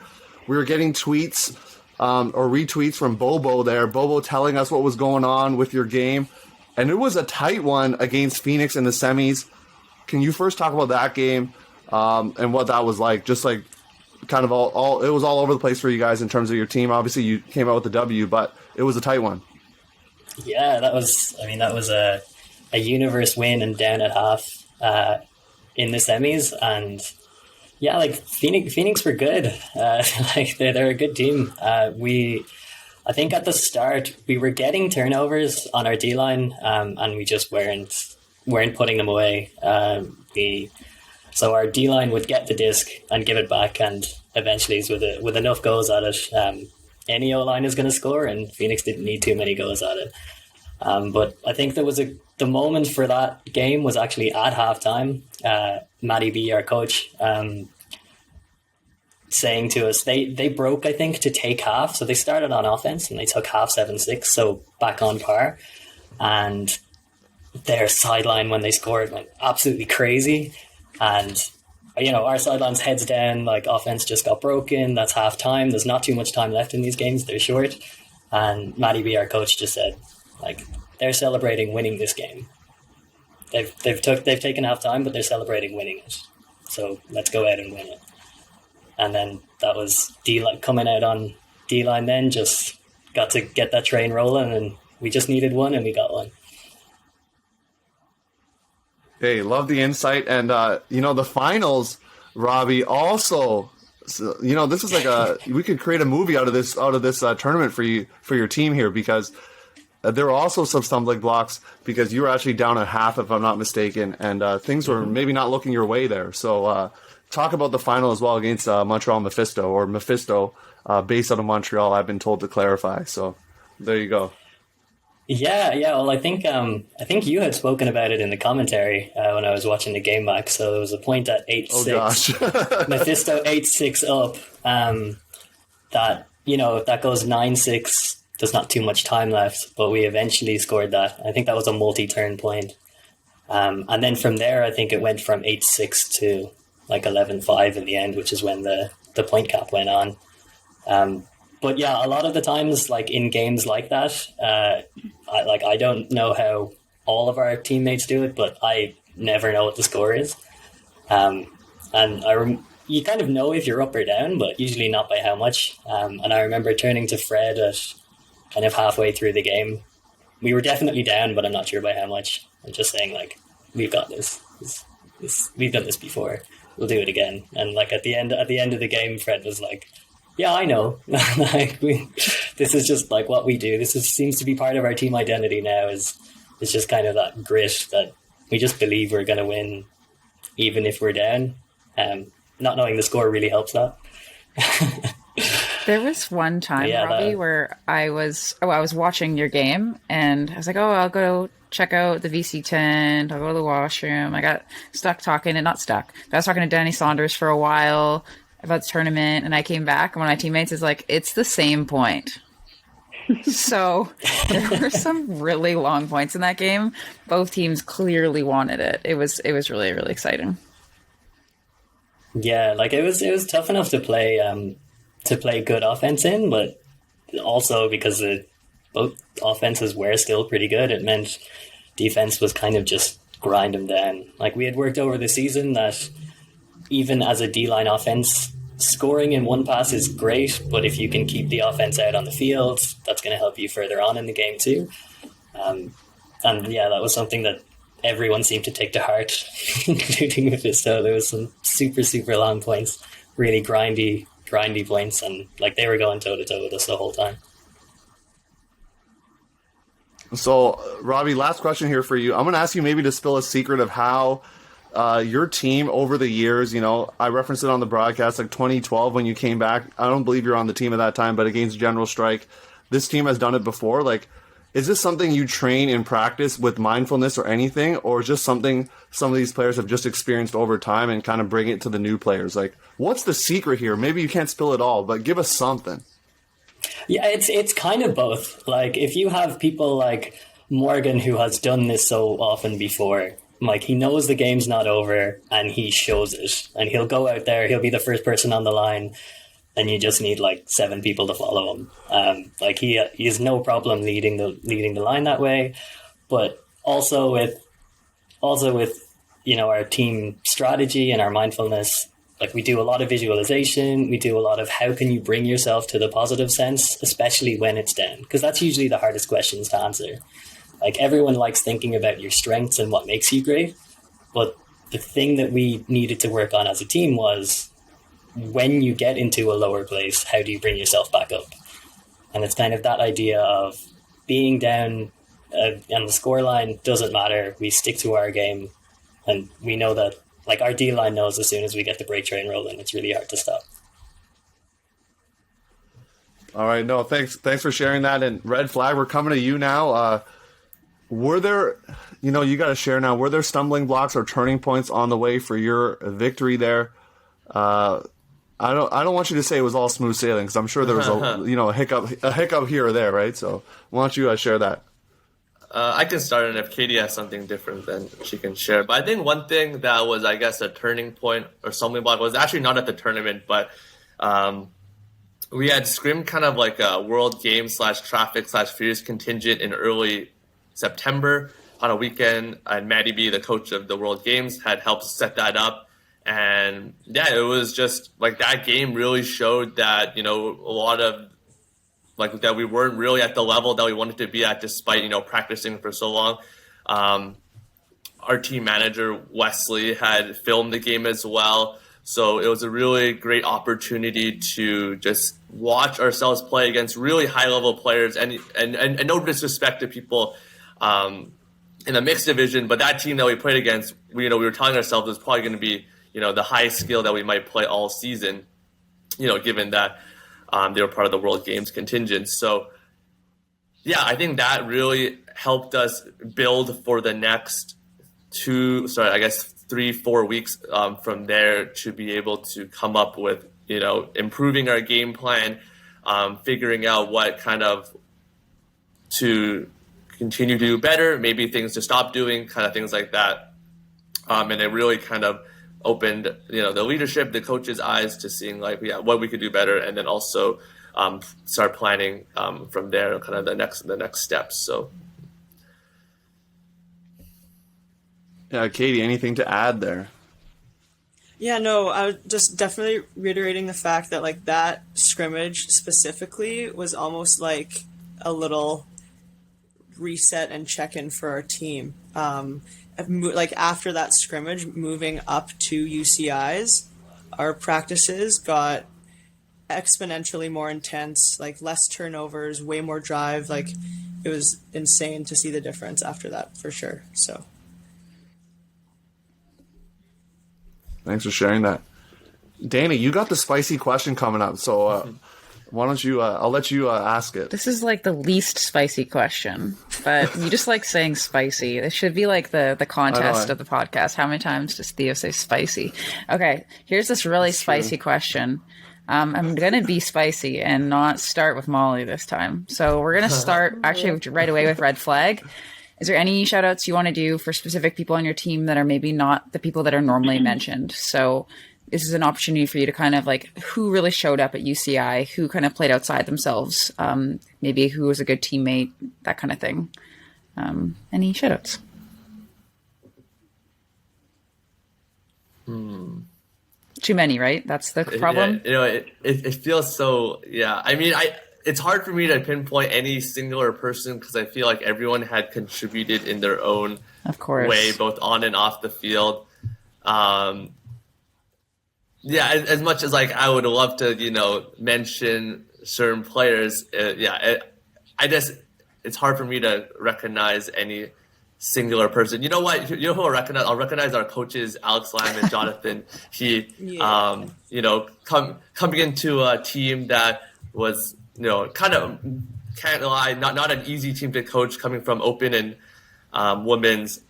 C: We were getting tweets or retweets from Bobo there. Bobo telling us what was going on with your game. And it was a tight one against Phoenix in the semis. Can you first talk about that game and what that was like? Just like kind of it was all over the place for you guys in terms of your team. Obviously, you came out with the W, but it was a tight one.
L: Yeah, that was a universe win and down at half in the semis. And yeah, like Phoenix were good. They're a good team. I think at the start we were getting turnovers on our D-line, and we just weren't putting them away. So our D-line would get the disc and give it back, and eventually with enough goals at it, any O-line is going to score, and Phoenix didn't need too many goals at it. But I think there was the moment for that game was actually at halftime. Maddie B, our coach, saying to us, they broke, I think, to take half. So they started on offense and they took half 7-6, so back on par. And their sideline when they scored went absolutely crazy. And, our sideline's heads down, like offense just got broken. That's half time. There's not too much time left in these games. They're short. And Maddie B, our coach, just said, like, they're celebrating winning this game. They've taken half time, but they're celebrating winning it. So let's go out and win it. And then that was D-line coming out on D-line. Then just got to get that train rolling, and we just needed one, and we got one.
C: Hey, love the insight. And, the finals, Robbie, also, this is like we could create a movie out of this tournament for your team here, because there were also some stumbling blocks because you were actually down at half, if I'm not mistaken, and things were maybe not looking your way there. So talk about the final as well against Montreal Mephisto, based out of Montreal, I've been told to clarify. So there you go.
L: Yeah. Well, I think you had spoken about it in the commentary when I was watching the game back. So there was a point at 8-6.
C: Oh gosh.
L: Mephisto 8-6 up. That if that goes 9-6, there's not too much time left. But we eventually scored that. I think that was a multi-turn point. And then from there, I think it went from 8-6 to like 11-5 in the end, which is when the point cap went on. But yeah, a lot of the times, like in games like that, I don't know how all of our teammates do it, but I never know what the score is. And you kind of know if you're up or down, but usually not by how much. And I remember turning to Fred at kind of halfway through the game. We were definitely down, but I'm not sure by how much. I'm just saying, like, we've got this. We've done this before. We'll do it again. And like at the end of the game, Fred was like, yeah, I know. Like this is just like what we do. Seems to be part of our team identity now. Is just kind of that grit that we just believe we're going to win, even if we're down. Not knowing the score really helps that.
F: There was one time, Robbie, where I was watching your game, and I was like, I'll go check out the VC tent. I'll go to the washroom. I got stuck talking, and not stuck. I was talking to Danny Saunders for a while about the tournament, and I came back, and one of my teammates is like, it's the same point. So there were some really long points in that game. Both teams clearly wanted it. It was really, really exciting.
L: Yeah, like it was tough enough to play good offense in, but also because both offenses were still pretty good, it meant defense was kind of just grind them down. Like we had worked over the season that even as a D-line offense, scoring in one pass is great, but if you can keep the offense out on the field, that's going to help you further on in the game too. And yeah, that was something that everyone seemed to take to heart, including Mephisto. There was some super, super long points, really grindy points, and like they were going toe-to-toe with us the whole time.
C: So, Robbie, last question here for you. I'm going to ask you maybe to spill a secret of how your team over the years, I referenced it on the broadcast, like 2012 when you came back. I don't believe you're on the team at that time, but against General Strike, this team has done it before. Like, is this something you train in practice with mindfulness or anything, or just something some of these players have just experienced over time and kind of bring it to the new players? Like, what's the secret here? Maybe you can't spill it all, but give us something.
L: Yeah, it's kind of both. Like, if you have people like Morgan, who has done this so often before, like he knows the game's not over and he shows it, and he'll go out there, he'll be the first person on the line, and you just need like 7 people to follow him. Like he has no problem leading the line that way, but also with our team strategy and our mindfulness. Like we do a lot of visualization, we do a lot of how can you bring yourself to the positive sense, especially when it's down, because that's usually the hardest questions to answer. Like everyone likes thinking about your strengths and what makes you great, but the thing that we needed to work on as a team was when you get into a lower place, how do you bring yourself back up? And it's kind of that idea of being down on the scoreline doesn't matter. We stick to our game, and we know that, like our D-line knows as soon as we get the break train rolling, it's really hard to stop.
C: All right, no, thanks for sharing that. And Red Flag, we're coming to you now. Were there, you got to share now, were there stumbling blocks or turning points on the way for your victory there? I don't want you to say it was all smooth sailing, because I'm sure there was a hiccup here or there, right? So why don't you share that?
K: I can start, and if Katie has something different, then she can share. But I think one thing that was, I guess, a turning point or stumbling block was actually not at the tournament, but we had scrimmed kind of like a World Games /Traffic/Fierce contingent in early September on a weekend, and Maddie B, the coach of the World Games, had helped set that up. And yeah, it was just like that game really showed that, a lot of like that we weren't really at the level that we wanted to be at, despite, practicing for so long. Our team manager, Wesley, had filmed the game as well. So it was a really great opportunity to just watch ourselves play against really high-level players, and no disrespect to people in the mixed division, but that team that we played against, we were telling ourselves was probably going to be, the highest skill that we might play all season, given that they were part of the World Games contingent. So, yeah, I think that really helped us build for the next 3-4 weeks from there to be able to come up with, improving our game plan, figuring out what kind of to continue to do better, maybe things to stop doing, kind of things like that. And it really kind of opened, the leadership, the coaches' eyes to seeing what we could do better, and then also start planning from there, kind of the next steps. So.
C: Yeah, Katie, anything to add there?
J: Yeah, no, I was just definitely reiterating the fact that that scrimmage specifically was almost like a little reset and check-in for our team. After that scrimmage, moving up to UCI's, our practices got exponentially more intense, less turnovers, way more drive. It was insane to see the difference after that, for sure. So.
C: Thanks for sharing that. Danie, you got the spicy question coming up, so why don't you, I'll let you ask it.
F: This is the least spicy question, but you just like saying spicy. It should be the contest of the podcast. How many times does Theo say spicy? Okay, here's this really spicy question. I'm going to be spicy and not start with Molly this time. So we're going to start actually right away with red flag. Is there any shout outs you want to do for specific people on your team that are maybe not the people that are normally mentioned? So this is an opportunity for you to kind of who really showed up at UCI, who kind of played outside themselves, maybe who was a good teammate, that kind of thing. Any shout outs? Too many, right? That's the problem.
K: Yeah, it feels so, yeah. I mean, it's hard for me to pinpoint any singular person because I feel like everyone had contributed in their own way, both on and off the field. Yeah, as much as I would love to, mention certain players, it's hard for me to recognize any singular person. You know what? You know who I'll recognize? I'll recognize our coaches, Alex Lam and Jonathan. Coming into a team that was, kind of, can't lie, not an easy team to coach, coming from open and women's,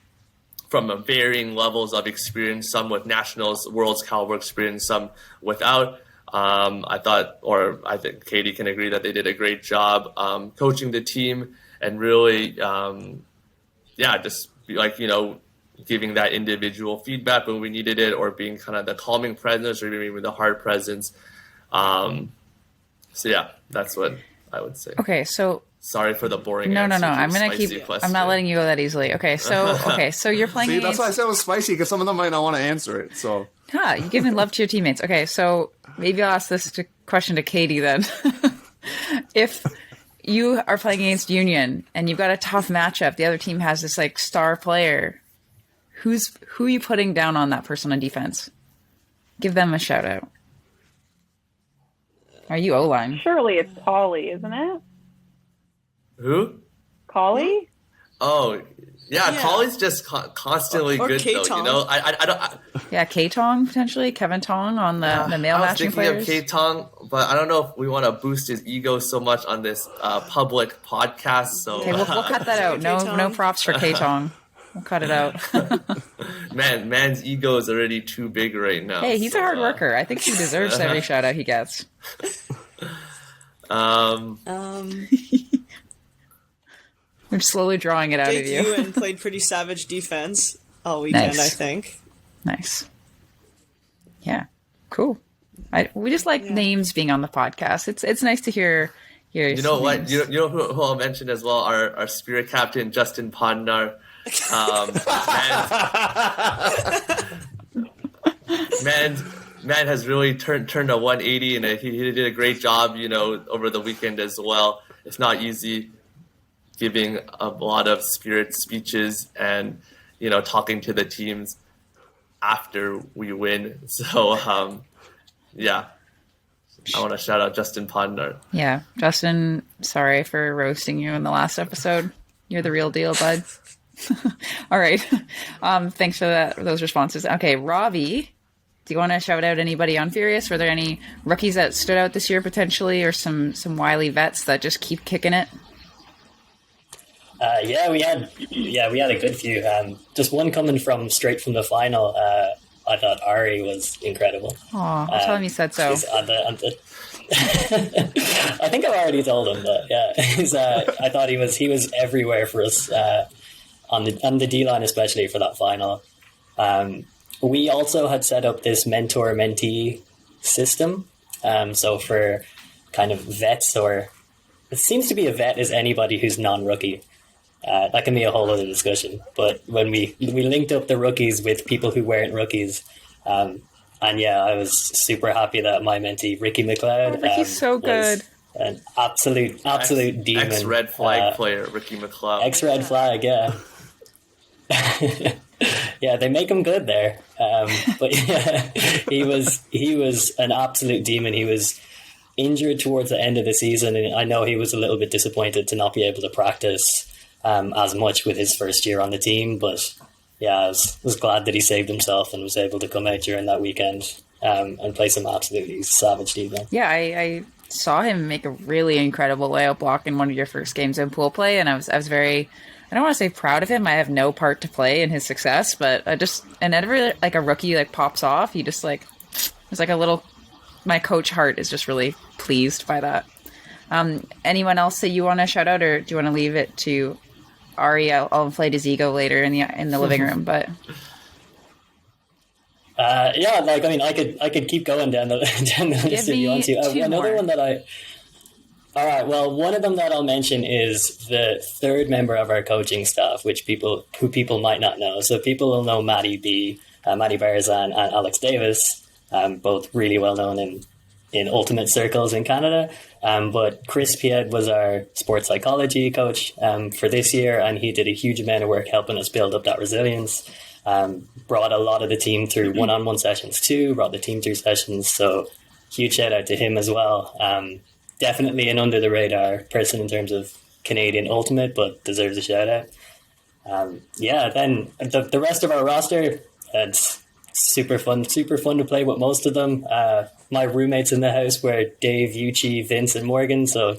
K: from varying levels of experience, some with nationals, world's caliber experience, some without. I think Katie can agree that they did a great job coaching the team and really, just giving that individual feedback when we needed it, or being kind of the calming presence, or even the hard presence. So yeah, that's what I would say.
F: Okay, so
K: sorry for the boring.
F: No. I'm gonna keep.
K: Question.
F: I'm not letting you go that easily. Okay, so you're playing.
C: See, that's why I said it was spicy, because some of them might not want to answer it. So
F: you're giving love to your teammates. Okay, so maybe I'll ask this question to Katie then. If you are playing against Union and you've got a tough matchup, the other team has this star player. Who are you putting down on that person on defense? Give them a shout out. Are you O-line?
I: Surely it's Collie, isn't it?
K: Who?
I: Collie?
K: Oh, yeah. Collie's just constantly
J: or
K: good,
J: K-Tong.
K: though. I don't.
F: Yeah, K-Tong, potentially. Kevin Tong on the male matching players.
K: I was thinking of K-Tong, but I don't know if we want to boost his ego so much on this public podcast. So
F: okay, we'll cut that out. No props for K-Tong. We'll cut it out.
K: Man's ego is already too big right now.
F: Hey, he's a hard worker. I think he deserves every shout out he gets. I'm slowly drawing it out of you.
J: Ewan played pretty savage defense all weekend, nice. I think.
F: Nice. Yeah. Cool. We just like names being on the podcast. It's nice to hear.
K: You know what? You know who I'll mention as well? Our spirit captain, Justin Podnar. Man has really turned a 180, and he did a great job, over the weekend as well. It's not easy giving a lot of spirit speeches and, talking to the teams. after we win. So, yeah, I want to shout out Justin Pondart.
F: Yeah, Justin, sorry for roasting you in the last episode. You're the real deal, bud. All right. Thanks for those responses. Okay, Robbie, do you want to shout out anybody on Furious? Were there any rookies that stood out this year potentially, or some wily vets that just keep kicking it?
L: We had a good few. Just one coming straight from the final. I thought Ari was incredible.
F: Oh, I'll tell him you said so.
L: I think I've already told him, but yeah, I thought he was everywhere for us on the D line, especially for that final. We also had set up this mentor-mentee system. So for kind of vets, or it seems to be a vet is anybody who's non-rookie. That can be a whole other discussion. But when we linked up the rookies with people who weren't rookies, and yeah, I was super happy that my mentee, Ricky McLeod,
F: Ricky's so good.
L: An absolute demon.
K: Ex-red flag player, Ricky McLeod.
L: Ex-red flag, yeah. Yeah, they make him good there. But yeah, he was an absolute demon. He was injured towards the end of the season, and I know he was a little bit disappointed to not be able to practice as much with his first year on the team. But yeah, I was glad that he saved himself and was able to come out during that weekend and play some absolutely savage defense.
F: Yeah, I saw him make a really incredible layup block in one of your first games in pool play, and I was very, I don't want to say proud of him. I have no part to play in his success, but whenever like a rookie like pops off, he just like, it's like a little, my coach heart is just really pleased by that. Anyone else that you want to shout out, or do you want to leave it to Ari? I'll inflate his ego later in the living room, but
L: yeah, like I mean, I could keep going down the list if you want to. Another one that all right, well, one of them that I'll mention is the third member of our coaching staff, who people might not know. So people will know Matty Barzan and Alex Davis, both really well known in ultimate circles in Canada. But Chris Pied was our sports psychology coach for this year, and he did a huge amount of work helping us build up that resilience. Brought a lot of the team through one-on-one sessions too, brought the team through sessions. So huge shout out to him as well. Definitely an under the radar person in terms of Canadian ultimate, but deserves a shout out. Then the rest of our roster, it's super fun to play with most of them. My roommates in the house were Dave, Yuchi, Vince, and Morgan, so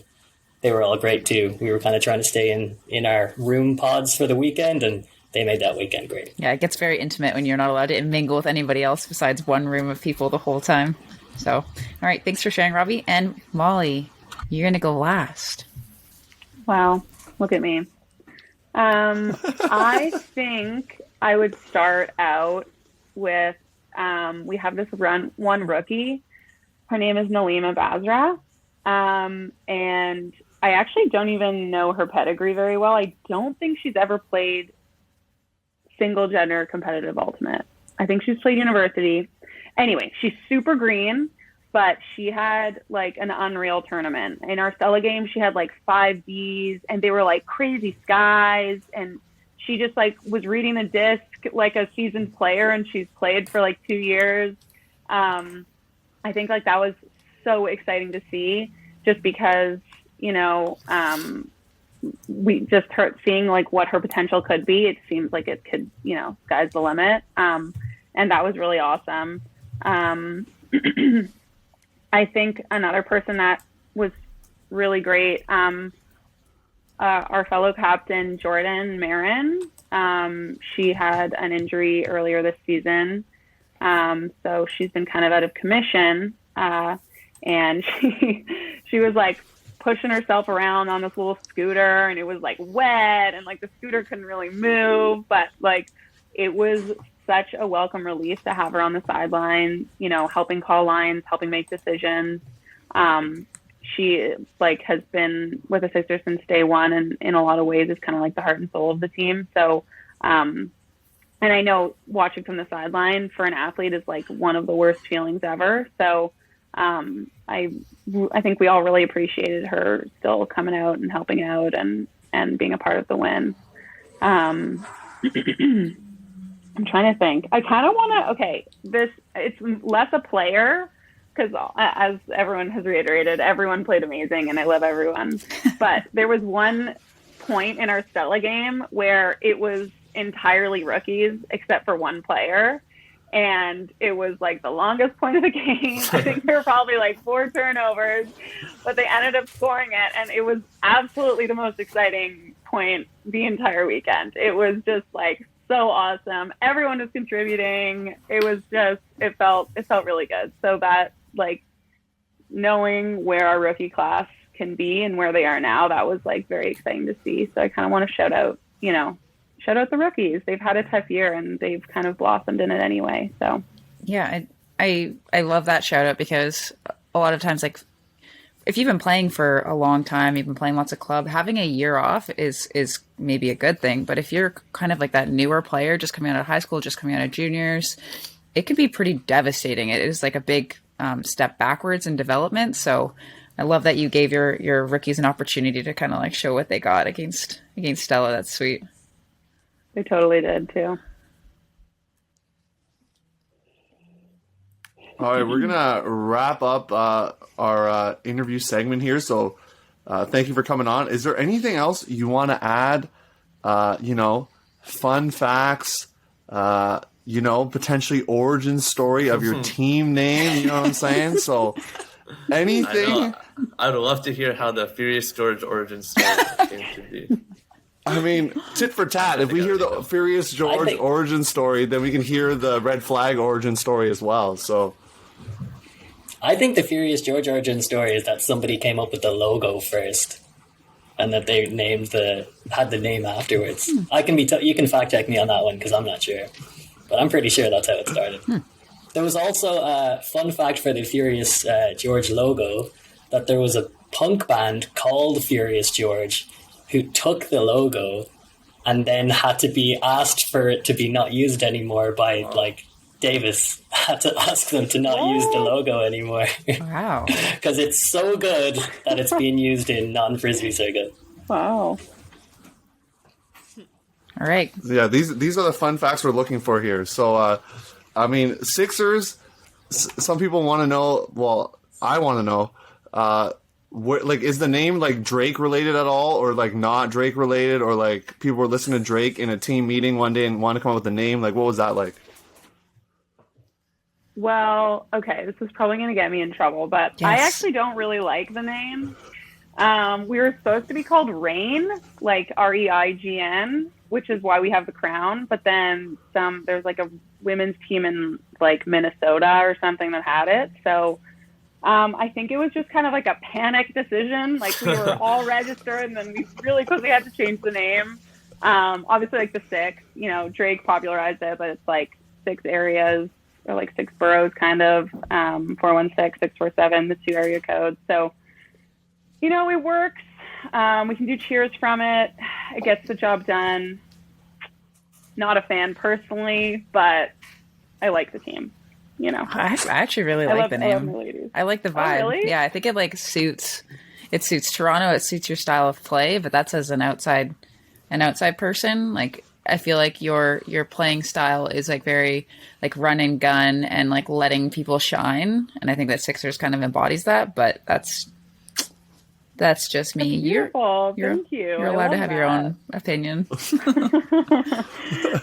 L: they were all great too. We were kind of trying to stay in our room pods for the weekend, and they made that weekend great. Yeah,
F: it gets very intimate when you're not allowed to mingle with anybody else besides one room of people the whole time. So, all right, thanks for sharing, Robbie. And Molly, you're going to go last.
I: Wow, look at me. I think I would start out with, we have this one rookie. Her name is Nalima Basra. And I actually don't even know her pedigree very well. I don't think she's ever played single gender competitive ultimate. I think she's played university. Anyway, she's super green, but she had like an unreal tournament. In our Stella game, she had like 5 Bs, and they were like crazy skies, and she just like was reading the disc like a seasoned player, and she's played for like 2 years. I think like that was so exciting to see, just because, you know, we just seeing like what her potential could be. It seems like it could, you know, sky's the limit. And that was really awesome. I think another person that was really great, our fellow captain, Jordan Marin. She had an injury earlier this season. So she's been kind of out of commission. And she was like pushing herself around on this little scooter, and it was like wet, and like the scooter couldn't really move, but like it was such a welcome relief to have her on the sideline, you know, helping call lines, helping make decisions. She like has been with the Sixers since day one, and in a lot of ways is kind of like the heart and soul of the team. So, and I know watching from the sideline for an athlete is like one of the worst feelings ever. So, I think we all really appreciated her still coming out and helping out and being a part of the win. I'm trying to think. I kind of want to, it's less a player, because as everyone has reiterated, everyone played amazing and I love everyone. But there was one point in our Stella game where it was entirely rookies except for one player. And it was like the longest point of the game. I think there were probably like 4 turnovers, but they ended up scoring it. And it was absolutely the most exciting point the entire weekend. It was just like so awesome. Everyone was contributing. It was just, it felt really good. So that, like, knowing where our rookie class can be and where they are now, that was like very exciting to see. So I kind of want to shout out the rookies. They've had a tough year and they've kind of blossomed in it anyway. So
F: yeah, I love that shout out, because a lot of times, like, if you've been playing for a long time, you've been playing lots of club, having a year off is maybe a good thing. But if you're kind of like that newer player, just coming out of high school, just coming out of juniors, it can be pretty devastating. It is like a big step backwards in development. So I love that you gave your rookies an opportunity to kind of like show what they got against Stella. That's sweet.
I: They totally did too.
C: All right, we're gonna wrap up our interview segment here. So, thank you for coming on. Is there anything else you want to add? Fun facts. Potentially origin story of your team name. You know what I'm saying? So, anything.
K: I'd love to hear how the Furious George origin story came to be.
C: I mean, tit for tat. If we hear the Furious George origin story, then we can hear the Red Flag origin story as well. So,
L: I think the Furious George origin story is that somebody came up with the logo first, and that they had the name afterwards. I can you can fact check me on that one because I'm not sure, but I'm pretty sure that's how it started. There was also a fun fact for the Furious George logo, that there was a punk band called Furious George who took the logo and then had to be asked for it to be not used anymore by Davis had to ask them to not use the logo anymore.
F: Wow.
L: Because it's so good that it's being used in non-Frisbee circuit.
I: Wow.
F: All right.
C: Yeah, these are the fun facts we're looking for here. So, Sixers, some people want to know, well, I want to know, is the name like Drake related at all, or like not Drake related, or like people were listening to Drake in a team meeting one day and want to come up with a name? Like, what was that like?
I: Well, okay, this is probably going to get me in trouble, but yes. I actually don't really like the name. We were supposed to be called Reign, like REIGN, which is why we have the crown. But then there's like a women's team in like Minnesota or something that had it. So I think it was just kind of like a panic decision. Like we were all registered and then we really quickly had to change the name. Obviously like the 6, Drake popularized it, but it's like 6 areas or like 6 boroughs kind of, 416, 647, the 2 area codes. So, it works. We can do cheers from it. It gets the job done. Not a fan personally, but I like the team.
F: I actually really like the name. I like the vibe.
I: Oh, really?
F: Yeah, I think it suits Toronto. It suits your style of play, but that's as an outside person. Like I feel like your playing style is like very like run and gun and like letting people shine, and I think that Sixers kind of embodies that. But that's just me.
I: That's beautiful. Thank you.
F: You're allowed to have your own opinion.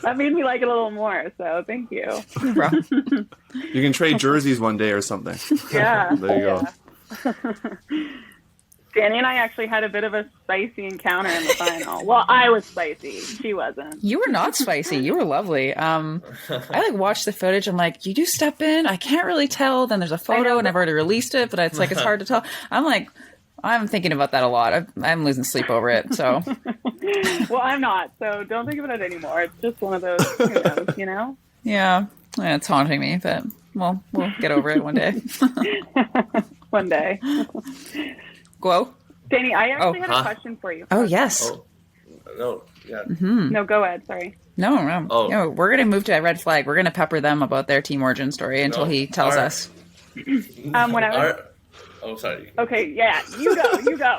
I: That made me like it a little more. So thank you.
C: You can trade jerseys one day or something.
I: Yeah.
C: There you go.
I: Danie and I actually had a bit of a spicy encounter in the final. Well, I was spicy. She wasn't.
F: You were not spicy. You were lovely. I watched the footage. I'm like, you do step in. I can't really tell. Then there's a photo and I've already released it, but it's hard to tell. I'm thinking about that a lot. I'm losing sleep over it. So,
I: well, I'm not. So don't think about it anymore. It's just one of those, who knows,
F: Yeah, it's haunting me, but we'll get over it one day.
I: One day.
F: Guo?
I: Danie, I actually had a question for you.
F: Oh, yes.
K: Oh, no, yeah.
F: Mm-hmm.
I: No, go ahead. Sorry.
F: No.
K: Oh.
F: No, we're going to move to Red Flag. We're going to pepper them about their team origin story until he tells us.
K: Sorry.
I: Okay, yeah, you go.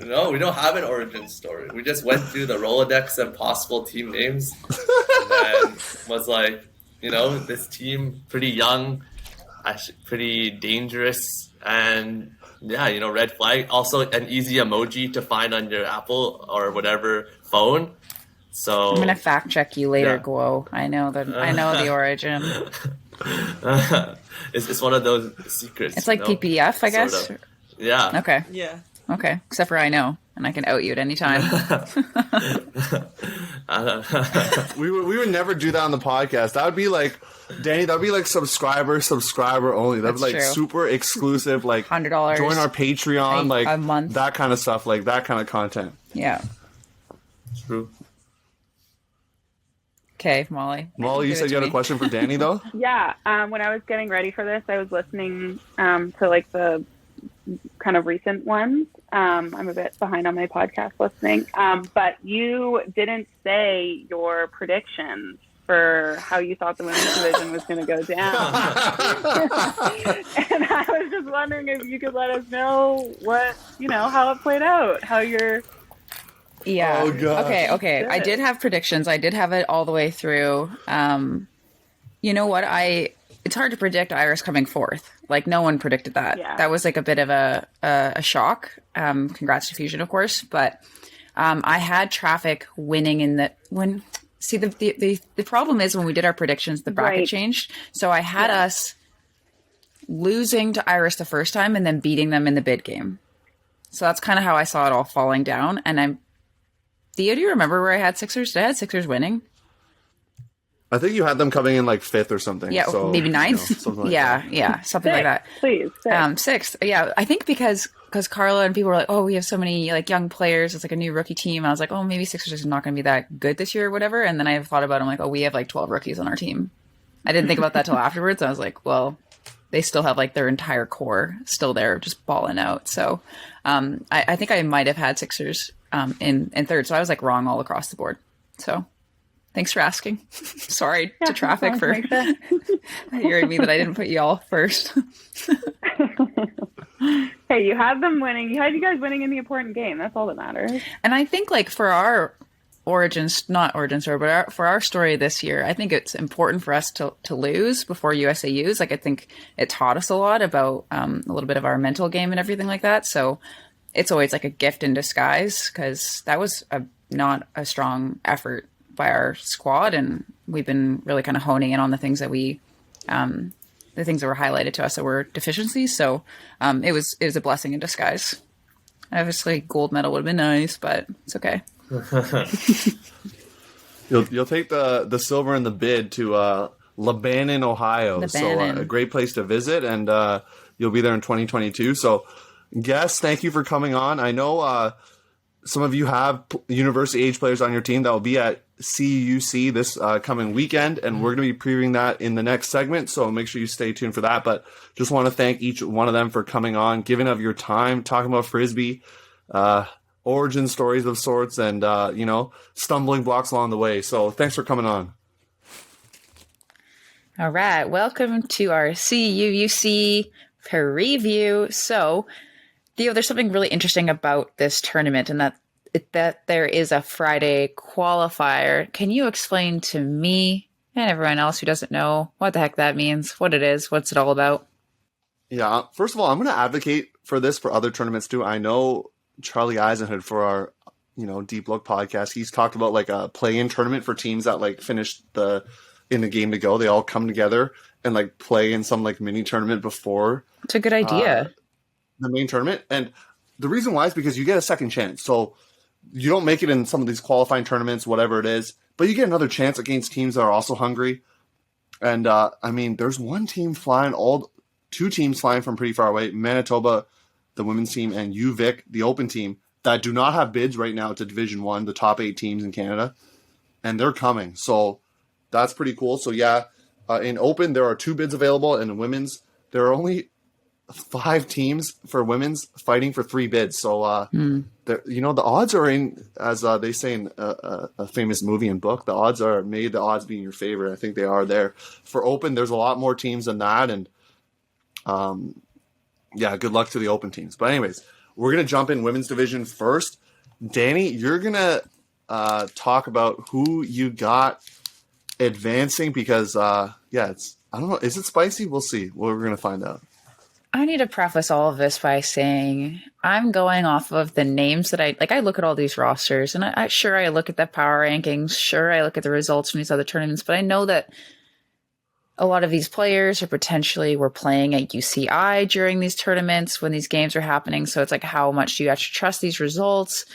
K: No, we don't have an origin story. We just went through the Rolodex and possible team names. And and was like, this team pretty young, actually pretty dangerous, and red flag. Also an easy emoji to find on your Apple or whatever phone. So
F: I'm gonna fact check you later, Guo. I know the origin.
K: It's one of those secrets.
F: It's like PPF, I guess.
K: Sort of. Yeah.
F: Okay.
J: Yeah.
F: Okay. Except for I know, and I can out you at any time.
C: We would never do that on the podcast. That would be like, Danie, that would be like subscriber only. That'd be like
F: true.
C: super exclusive, like
F: $100.
C: Join our Patreon, like
F: a month.
C: that kind of stuff, like that kind of content.
F: Yeah.
K: True.
F: Okay, Molly.
C: Molly, you said you had a question for Danie, though?
I: Yeah. When I was getting ready for this, I was listening to like the kind of recent ones. I'm a bit behind on my podcast listening. But you didn't say your predictions for how you thought the women's division was going to go down. And I was just wondering if you could let us know how it played out, how you're...
F: Yeah.
C: Oh, gosh.
F: Okay. I did have predictions. I did have it all the way through. You know what? It's hard to predict Iris coming fourth. Like, no one predicted that.
I: Yeah.
F: That was like a bit of a shock. Congrats to Fusion, of course. But I had Traffic winning the problem is when we did our predictions, the bracket changed. So I had us losing to Iris the first time and then beating them in the bid game. So that's kind of how I saw it all falling down. And Theo, do you remember where I had Sixers? Did I had Sixers winning?
C: I think you had them coming in like fifth or something.
F: Yeah,
C: so,
F: maybe ninth.
C: Something like
F: that. Yeah, something like that.
I: Please.
F: Sixth. Yeah, I think because Carla and people were like, oh, we have so many like young players. It's like a new rookie team. I was like, oh, maybe Sixers are not going to be that good this year or whatever. And then I thought about it. I'm like, oh, we have like 12 rookies on our team. I didn't think about that till afterwards. I was like, well, they still have like their entire core still there, just balling out. So I think I might have had Sixers in third. So I was like wrong all across the board. So thanks for asking. Sorry to Traffic for hearing me that I didn't put you all first.
I: Hey, you had them winning. You had you guys winning in the important game. That's all that matters.
F: And I think like for our not origin story, but for our story this year, I think it's important for us to lose before USAUs. Like I think it taught us a lot about a little bit of our mental game and everything like that. So it's always like a gift in disguise because that was not a strong effort by our squad, and we've been really kind of honing in on the things that the things that were highlighted to us that were deficiencies. So it was a blessing in disguise. Obviously, gold medal would have been nice, but it's okay.
C: You'll take the silver in the bid to Lebanon, Ohio. So a great place to visit, and you'll be there in 2022. So, guests, thank you for coming on. I know some of you have university age players on your team that will be at CUUC this coming weekend, and we're going to be previewing that in the next segment, so make sure you stay tuned for that. But just want to thank each one of them for coming on, giving of your time, talking about Frisbee, origin stories of sorts, and stumbling blocks along the way. So thanks for coming on.
F: All right, welcome to our CUUC preview. So Theo, there's something really interesting about this tournament, and that there is a Friday qualifier. Can you explain to me and everyone else who doesn't know what the heck that means, what it is, what's it all about?
C: Yeah, first of all, I'm going to advocate for this for other tournaments too. I know Charlie Eisenhood for our, Deep Look podcast, he's talked about like a play-in tournament for teams that like finished in the game to go. They all come together and like play in some like mini tournament before.
F: It's a good idea.
C: The main tournament. And the reason why is because you get a second chance. So you don't make it in some of these qualifying tournaments, whatever it is, but you get another chance against teams that are also hungry. And there's two teams flying from pretty far away, Manitoba, the women's team, and UVic, the open team, that do not have bids right now to Division 1, the top 8 teams in Canada. And they're coming. So that's pretty cool. So yeah, in open, there are 2 bids available, and in women's, there are only 5 teams for women's fighting for 3 bids. So, the odds are in, as they say in a famous movie and book, the odds are made, the odds being your favorite. I think they are there. For open, there's a lot more teams than that. And good luck to the open teams. But anyways, we're going to jump in women's division first. Danie, you're going to talk about who you got advancing because it's I don't know, is it spicy? We'll see. We're gonna find out.
F: I need to preface all of this by saying I'm going off of the names that I look at all these rosters, and I look at the power rankings, sure I look at the results from these other tournaments, but I know that a lot of these players were playing at UCI during these tournaments when these games are happening. So it's like, how much do you actually trust these results?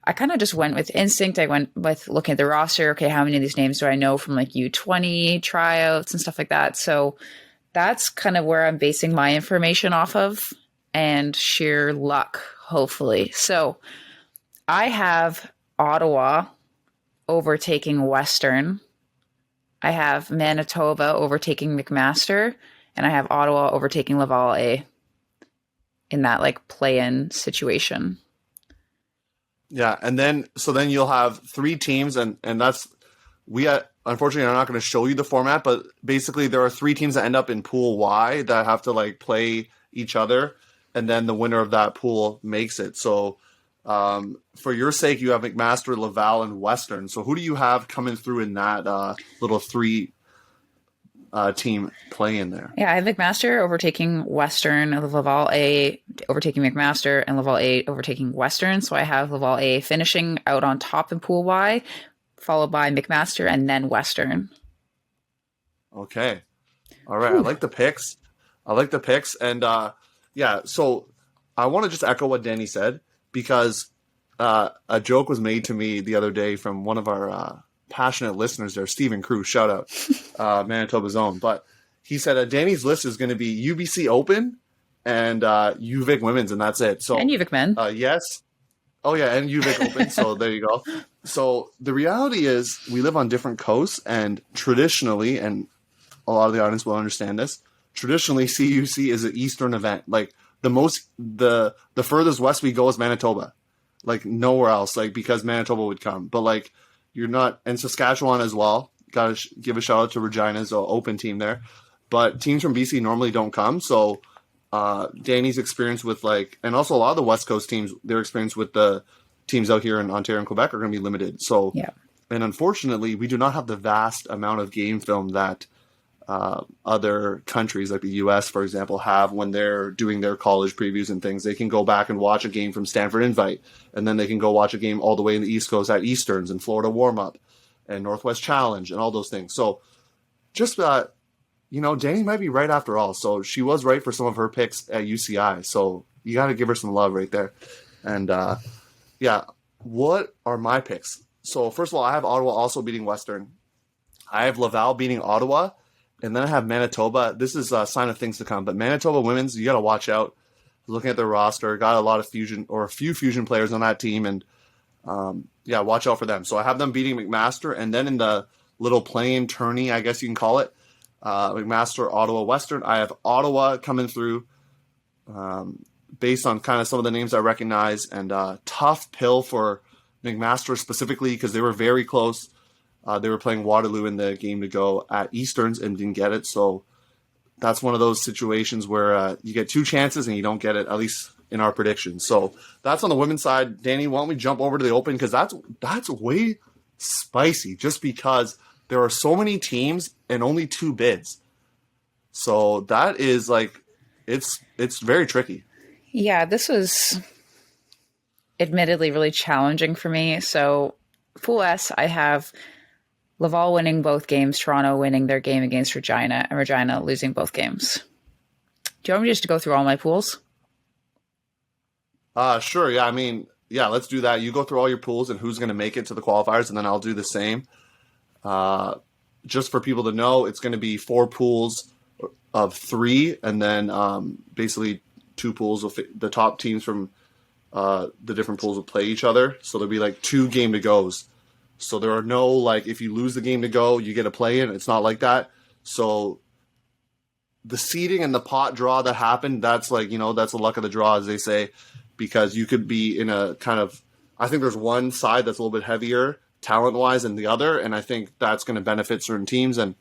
F: I kind of just went with instinct. I went with looking at the roster. Okay, how many of these names do I know from like U20 tryouts and stuff like that? So that's kind of where I'm basing my information off of, and sheer luck, hopefully. So I have Ottawa overtaking Western. I have Manitoba overtaking McMaster, and I have Ottawa overtaking Laval A in that like play-in situation.
C: Yeah, and then you'll have 3 teams, and that's unfortunately I'm not going to show you the format, but basically there are 3 teams that end up in Pool Y that have to like play each other, and then the winner of that pool makes it. So for your sake, you have McMaster, Laval, and Western. So who do you have coming through in that little 3 team play in there?
F: Yeah, I have McMaster overtaking Western, Laval A overtaking McMaster, and Laval A overtaking Western. So I have Laval A finishing out on top in Pool Y, followed by McMaster and then Western.
C: Okay. All right. Whew. I like the picks. And so I want to just echo what Danie said, because a joke was made to me the other day from one of our passionate listeners there, Stephen Cruz, shout out, Manitoba's own. But he said Danie's list is going to be UBC Open and UVic Women's, and that's it. So
F: and UVic Men.
C: Yes. Oh, yeah, and UVic Open, so there you go. So the reality is we live on different coasts, and traditionally, and a lot of the audience will understand this, traditionally CUC is an Eastern event. Like the furthest west we go is Manitoba. Like nowhere else, like because Manitoba would come. But like you're not, and Saskatchewan as well. Got to give a shout out to Regina's open team there. But teams from BC normally don't come, so Danie's experience with and also a lot of the West Coast teams, their experience with the teams out here in Ontario and Quebec are going to be limited. So,
F: yeah.
C: And unfortunately, we do not have the vast amount of game film that other countries like the U.S., for example, have when they're doing their college previews and things. They can go back and watch a game from Stanford Invite, and then they can go watch a game all the way in the East Coast at Easterns and Florida Warm-Up and Northwest Challenge and all those things. So just Danie might be right after all. So she was right for some of her picks at UCI. So you got to give her some love right there. And what are my picks? So first of all, I have Ottawa also beating Western. I have Laval beating Ottawa. And then I have Manitoba. This is a sign of things to come. But Manitoba women's, you got to watch out. Looking at their roster, got a lot of fusion or a few fusion players on that team. And watch out for them. So I have them beating McMaster. And then in the little play-in tourney, I guess you can call it, McMaster, Ottawa, Western. I have Ottawa coming through based on kind of some of the names I recognize, and tough pill for McMaster specifically because they were very close. They were playing Waterloo in the game to go at Easterns and didn't get it. So that's one of those situations where you get 2 chances and you don't get it, at least in our predictions. So that's on the women's side. Danie, why don't we jump over to the Open, because that's way spicy just because there are so many teams and only 2 bids. So that is it's very tricky.
F: Yeah, this was admittedly really challenging for me. So Pool S, I have Laval winning both games, Toronto winning their game against Regina, and Regina losing both games. Do you want me just to go through all my pools?
C: Sure. Yeah. Let's do that. You go through all your pools and who's going to make it to the qualifiers, and then I'll do the same. Just for people to know, it's going to be 4 pools of 3, and then basically 2 pools of the top teams from the different pools will play each other. So there'll be 2 game to goes. So there are no if you lose the game to go, you get a play in. It's not like that. So the seeding and the pot draw that happened, that's that's the luck of the draw, as they say, because you could be in a kind of, I think there's one side that's a little bit heavier talent-wise than the other, and I think that's going to benefit certain teams and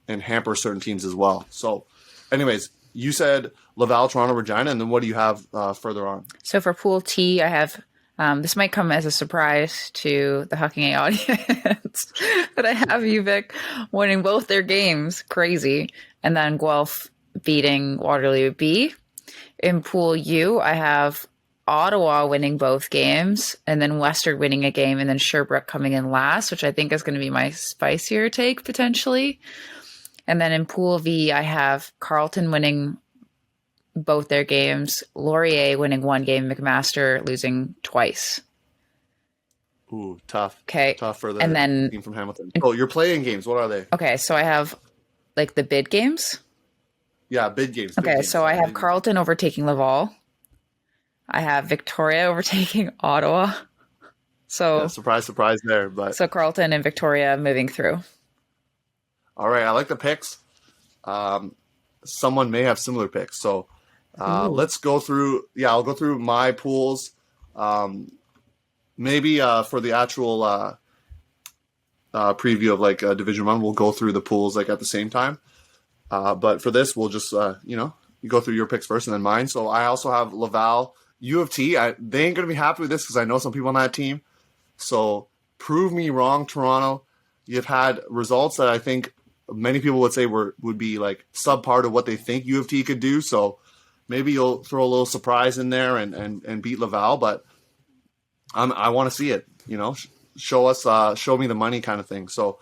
C: hamper certain teams as well. So anyways, you said Laval, Toronto, Regina, and then what do you have further on?
F: So for Pool T, I have, this might come as a surprise to the Huckin A audience, but but I have UVic winning both their games. Crazy. And then Guelph beating Waterloo B. In Pool U, I have Ottawa winning both games, and then Western winning a game, and then Sherbrooke coming in last, which I think is going to be my spicier take potentially. And then in Pool V, I have Carleton winning both their games, Laurier winning one game, McMaster losing twice.
C: Ooh, tough.
F: Okay.
C: Tough for the
F: and then,
C: team from Hamilton. Oh, you're playing games. What are they?
F: Okay, so I have like the bid games.
C: Yeah, bid games.
F: Okay, so I have Carleton overtaking Laval. I have Victoria overtaking Ottawa. So
C: yeah, surprise there. But
F: so Carleton and Victoria moving through.
C: All right, I like the picks. Someone may have similar picks, so let's go through. Yeah, I'll go through my pools. Maybe for the actual preview of like Division 1, we'll go through the pools like at the same time. But for this, we'll just you go through your picks first and then mine. So I also have Laval, U of T. They ain't gonna be happy with this because I know some people on that team. So prove me wrong, Toronto. You've had results that I think many people would say would be like subpar to what they think U of T could do. So maybe you'll throw a little surprise in there and beat Laval. But I want to see it. Show me the money kind of thing. So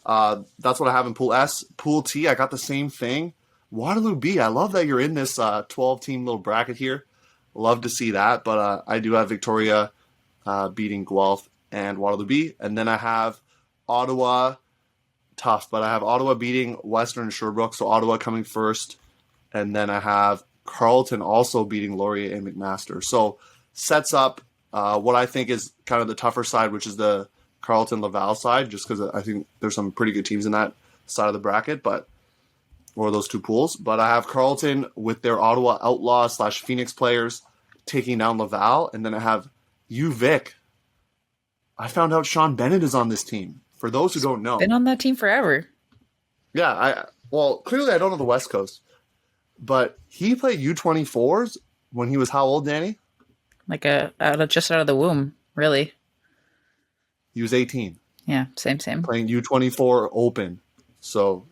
C: that's what I have in Pool S. Pool T, I got the same thing. Waterloo B, I love that you're in this 12-team little bracket here. Love to see that. But I do have Victoria beating Guelph and Waterloo B. And then I have Ottawa, tough, but I have Ottawa beating Western and Sherbrooke. So Ottawa coming first. And then I have Carleton also beating Laurier and McMaster. So sets up what I think is kind of the tougher side, which is the Carleton-Laval side, just because I think there's some pretty good teams in that side of the bracket, or those two pools. But I have Carleton with their Ottawa Outlaws / Phoenix players taking down Laval, and then I have UVic. I found out Sean Bennett is on this team. For those who don't know,
F: been on that team forever.
C: Yeah, clearly I don't know the West Coast, but he played U24s when he was how old, Danie?
F: Like just out of the womb, really.
C: He was 18.
F: Yeah, same.
C: Playing U24 Open. So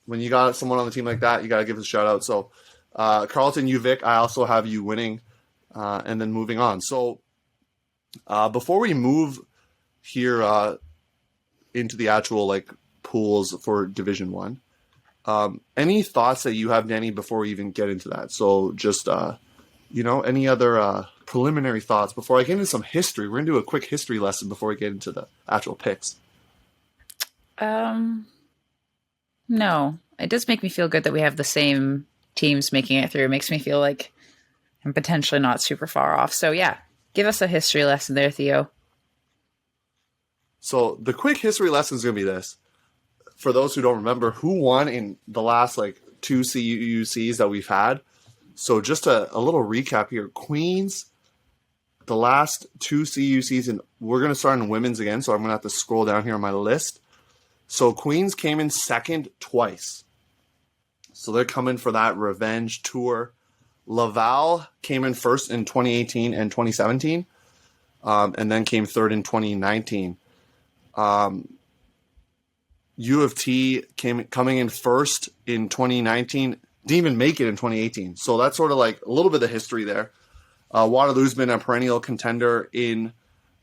C: when you got someone on the team like that, you got to give us a shout out. So Carleton, UVic, I also have you winning and then moving on. So before we move here into the actual like pools for Division 1, any thoughts that you have, Danie, before we even get into that? So just, any other preliminary thoughts before I get into some history? We're going to do a quick history lesson before we get into the actual picks.
F: No, it does make me feel good that we have the same teams making it through. It makes me feel like I'm potentially not super far off. So yeah, give us a history lesson there, Theo.
C: So the quick history lesson is going to be this. For those who don't remember, who won in the last like 2 CUUCs that we've had? So just a little recap here. Queens, the last 2 CUUCs, and we're going to start in women's again, so I'm going to have to scroll down here on my list. So Queens came in second twice. So they're coming for that revenge tour. Laval came in first in 2018 and 2017, and then came third in 2019. U of T coming in first in 2019, didn't even make it in 2018. So that's sort of like a little bit of history there. Waterloo's been a perennial contender in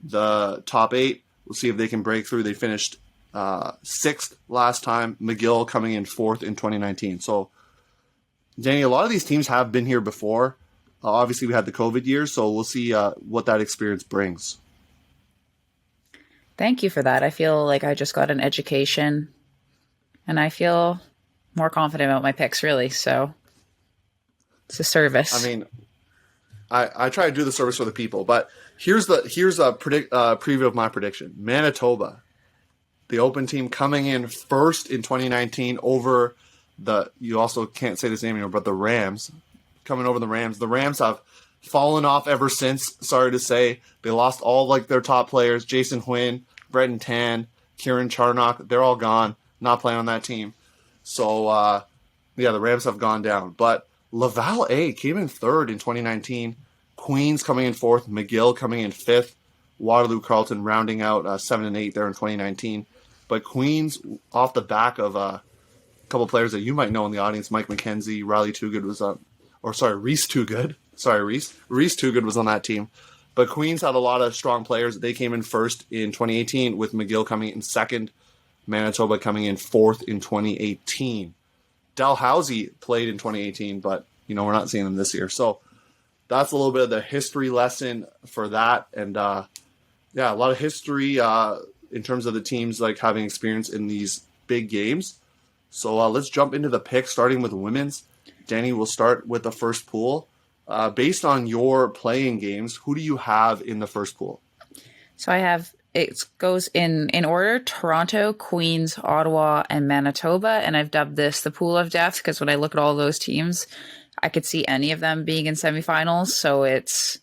C: the top 8. We'll see if they can break through. They finished 6th last time. McGill coming in 4th in 2019. So, Danie, a lot of these teams have been here before. Obviously, we had the COVID years, so we'll see what that experience brings.
F: Thank you for that. I feel like I just got an education, and I feel more confident about my picks, really. So it's a service.
C: I mean, I try to do the service for the people, but here's a preview of my prediction. Manitoba, the Open team, coming in first in 2019 over you also can't say this name anymore, but the Rams, coming over the Rams. The Rams have fallen off ever since. Sorry to say, they lost all like their top players: Jason Huynh, Breton Tan, Kieran Charnock. They're all gone, not playing on that team. So the Rams have gone down. But Laval A came in 3rd in 2019. Queens coming in 4th. McGill coming in 5th. Waterloo, Carleton rounding out 7 and 8 there in 2019. But Queens, off the back of a couple players that you might know in the audience, Mike McKenzie, Riley Toogood was on, Reese Toogood. Sorry, Reese. Reese Toogood was on that team. But Queens had a lot of strong players. They came in first in 2018 with McGill coming in second, Manitoba coming in fourth in 2018. Dalhousie played in 2018, but we're not seeing them this year. So that's a little bit of the history lesson for that. And a lot of history in terms of the teams like having experience in these big games. So let's jump into the picks, starting with women's. Danie, we'll start with the first pool. Based on your playing games, who do you have in the first pool?
F: So I have, it goes in order: Toronto, Queens, Ottawa, and Manitoba. And I've dubbed this the pool of death because when I look at all those teams, I could see any of them being in semifinals. So it's,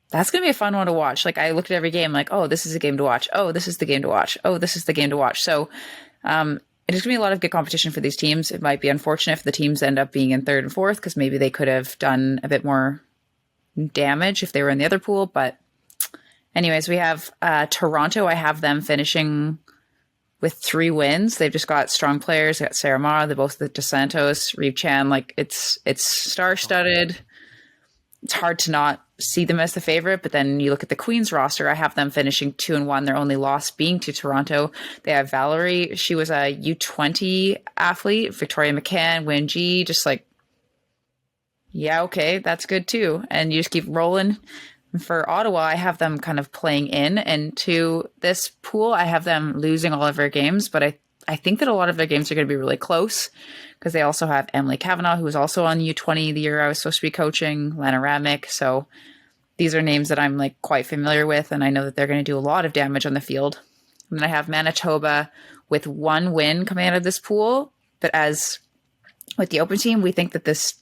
F: that's going to be a fun one to watch. Like, I looked at every game like, oh, this is a game to watch. Oh, this is the game to watch. Oh, this is the game to watch. So, it is going to be a lot of good competition for these teams. It might be unfortunate if the teams end up being in third and fourth because maybe they could have done a bit more damage if they were in the other pool. But anyways, we have Toronto. I have them finishing with 3 wins. They've just got strong players. They got Sarah Ma, they're both the DeSantos, Reeve Chan. Like, it's star-studded. It's hard to not see them as the favorite, but then you look at the Queens roster, I have them finishing 2-1, their only loss being to Toronto. They have Valerie, she was a U20 athlete, Victoria McCann, Win G, just like, yeah, okay, that's good too. And you just keep rolling. For Ottawa, I have them kind of playing into this pool. I have them losing all of their games, but I think that a lot of their games are going to be really close because they also have Emily Kavanaugh, who was also on U20 the year I was supposed to be coaching, Lana Ramick. So these are names that I'm like quite familiar with, and I know that they're going to do a lot of damage on the field. And then I have Manitoba with 1 win coming out of this pool. But as with the open team, we think that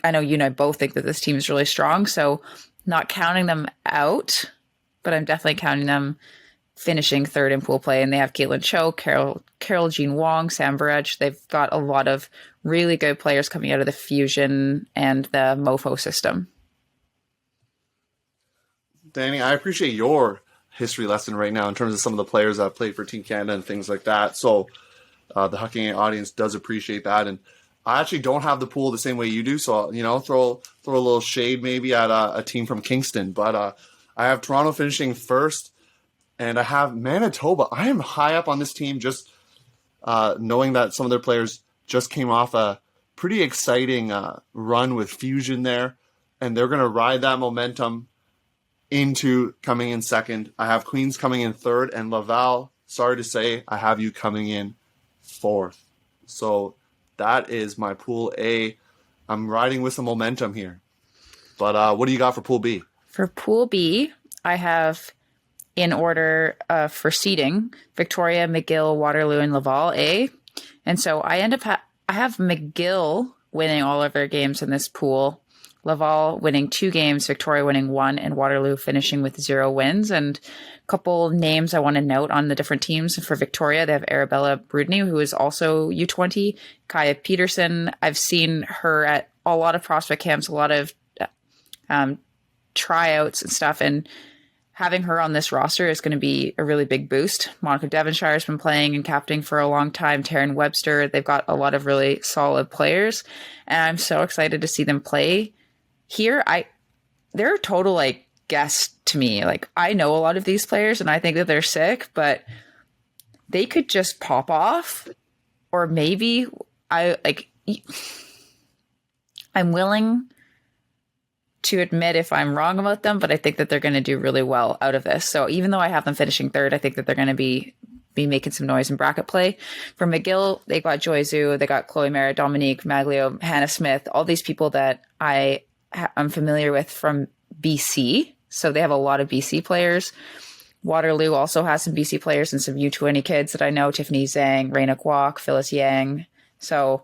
F: I know you and I both think that this team is really strong. So not counting them out, but I'm definitely counting them finishing third in pool play. And they have Caitlin Cho, Carol Jean Wong, Sam Barrage. They've got a lot of really good players coming out of the Fusion and the MoFo system.
C: Danie, I appreciate your history lesson right now in terms of some of the players that have played for Team Canada and things like that. So the Huckin audience does appreciate that. And I actually don't have the pool the same way you do. So, throw a little shade maybe at a team from Kingston. But I have Toronto finishing first. And I have Manitoba. I am high up on this team just knowing that some of their players just came off a pretty exciting run with Fusion there. And they're going to ride that momentum into coming in second. I have Queens coming in third. And Laval, sorry to say, I have you coming in fourth. So that is my Pool A. I'm riding with some momentum here. But what do you got for Pool B? For Pool B, I have, in order for seeding, Victoria, McGill, Waterloo, and Laval A. And so I have McGill winning all of their games in this pool, Laval winning 2 games, Victoria winning 1, and Waterloo finishing with 0 wins. And a couple names I want to note on the different teams. For Victoria, they have Arabella Brudney, who is also U20, Kaya Peterson. I've seen her at a lot of prospect camps, a lot of tryouts and stuff, and having her on this roster is going to be a really big boost. Monica Devonshire has been playing and captaining for a long time. Taryn Webster, they've got a lot of really solid players, and I'm so excited to see them play here. They're a total like guess to me. Like, I know a lot of these players and I think that they're sick, but they could just pop off, or maybe I'm willing to admit if I'm wrong about them, but I think that they're going to do really well out of this. So even though I have them finishing third, I think that they're going to be making some noise in bracket play. For McGill, they got Joy Zhu, they got Chloe Merritt, Dominique Maglio, Hannah Smith, all these people that I'm familiar with from BC. So they have a lot of BC players. Waterloo also has some BC players and some U20 kids that I know, Tiffany Zhang, Raina Kwok, Phyllis Yang. So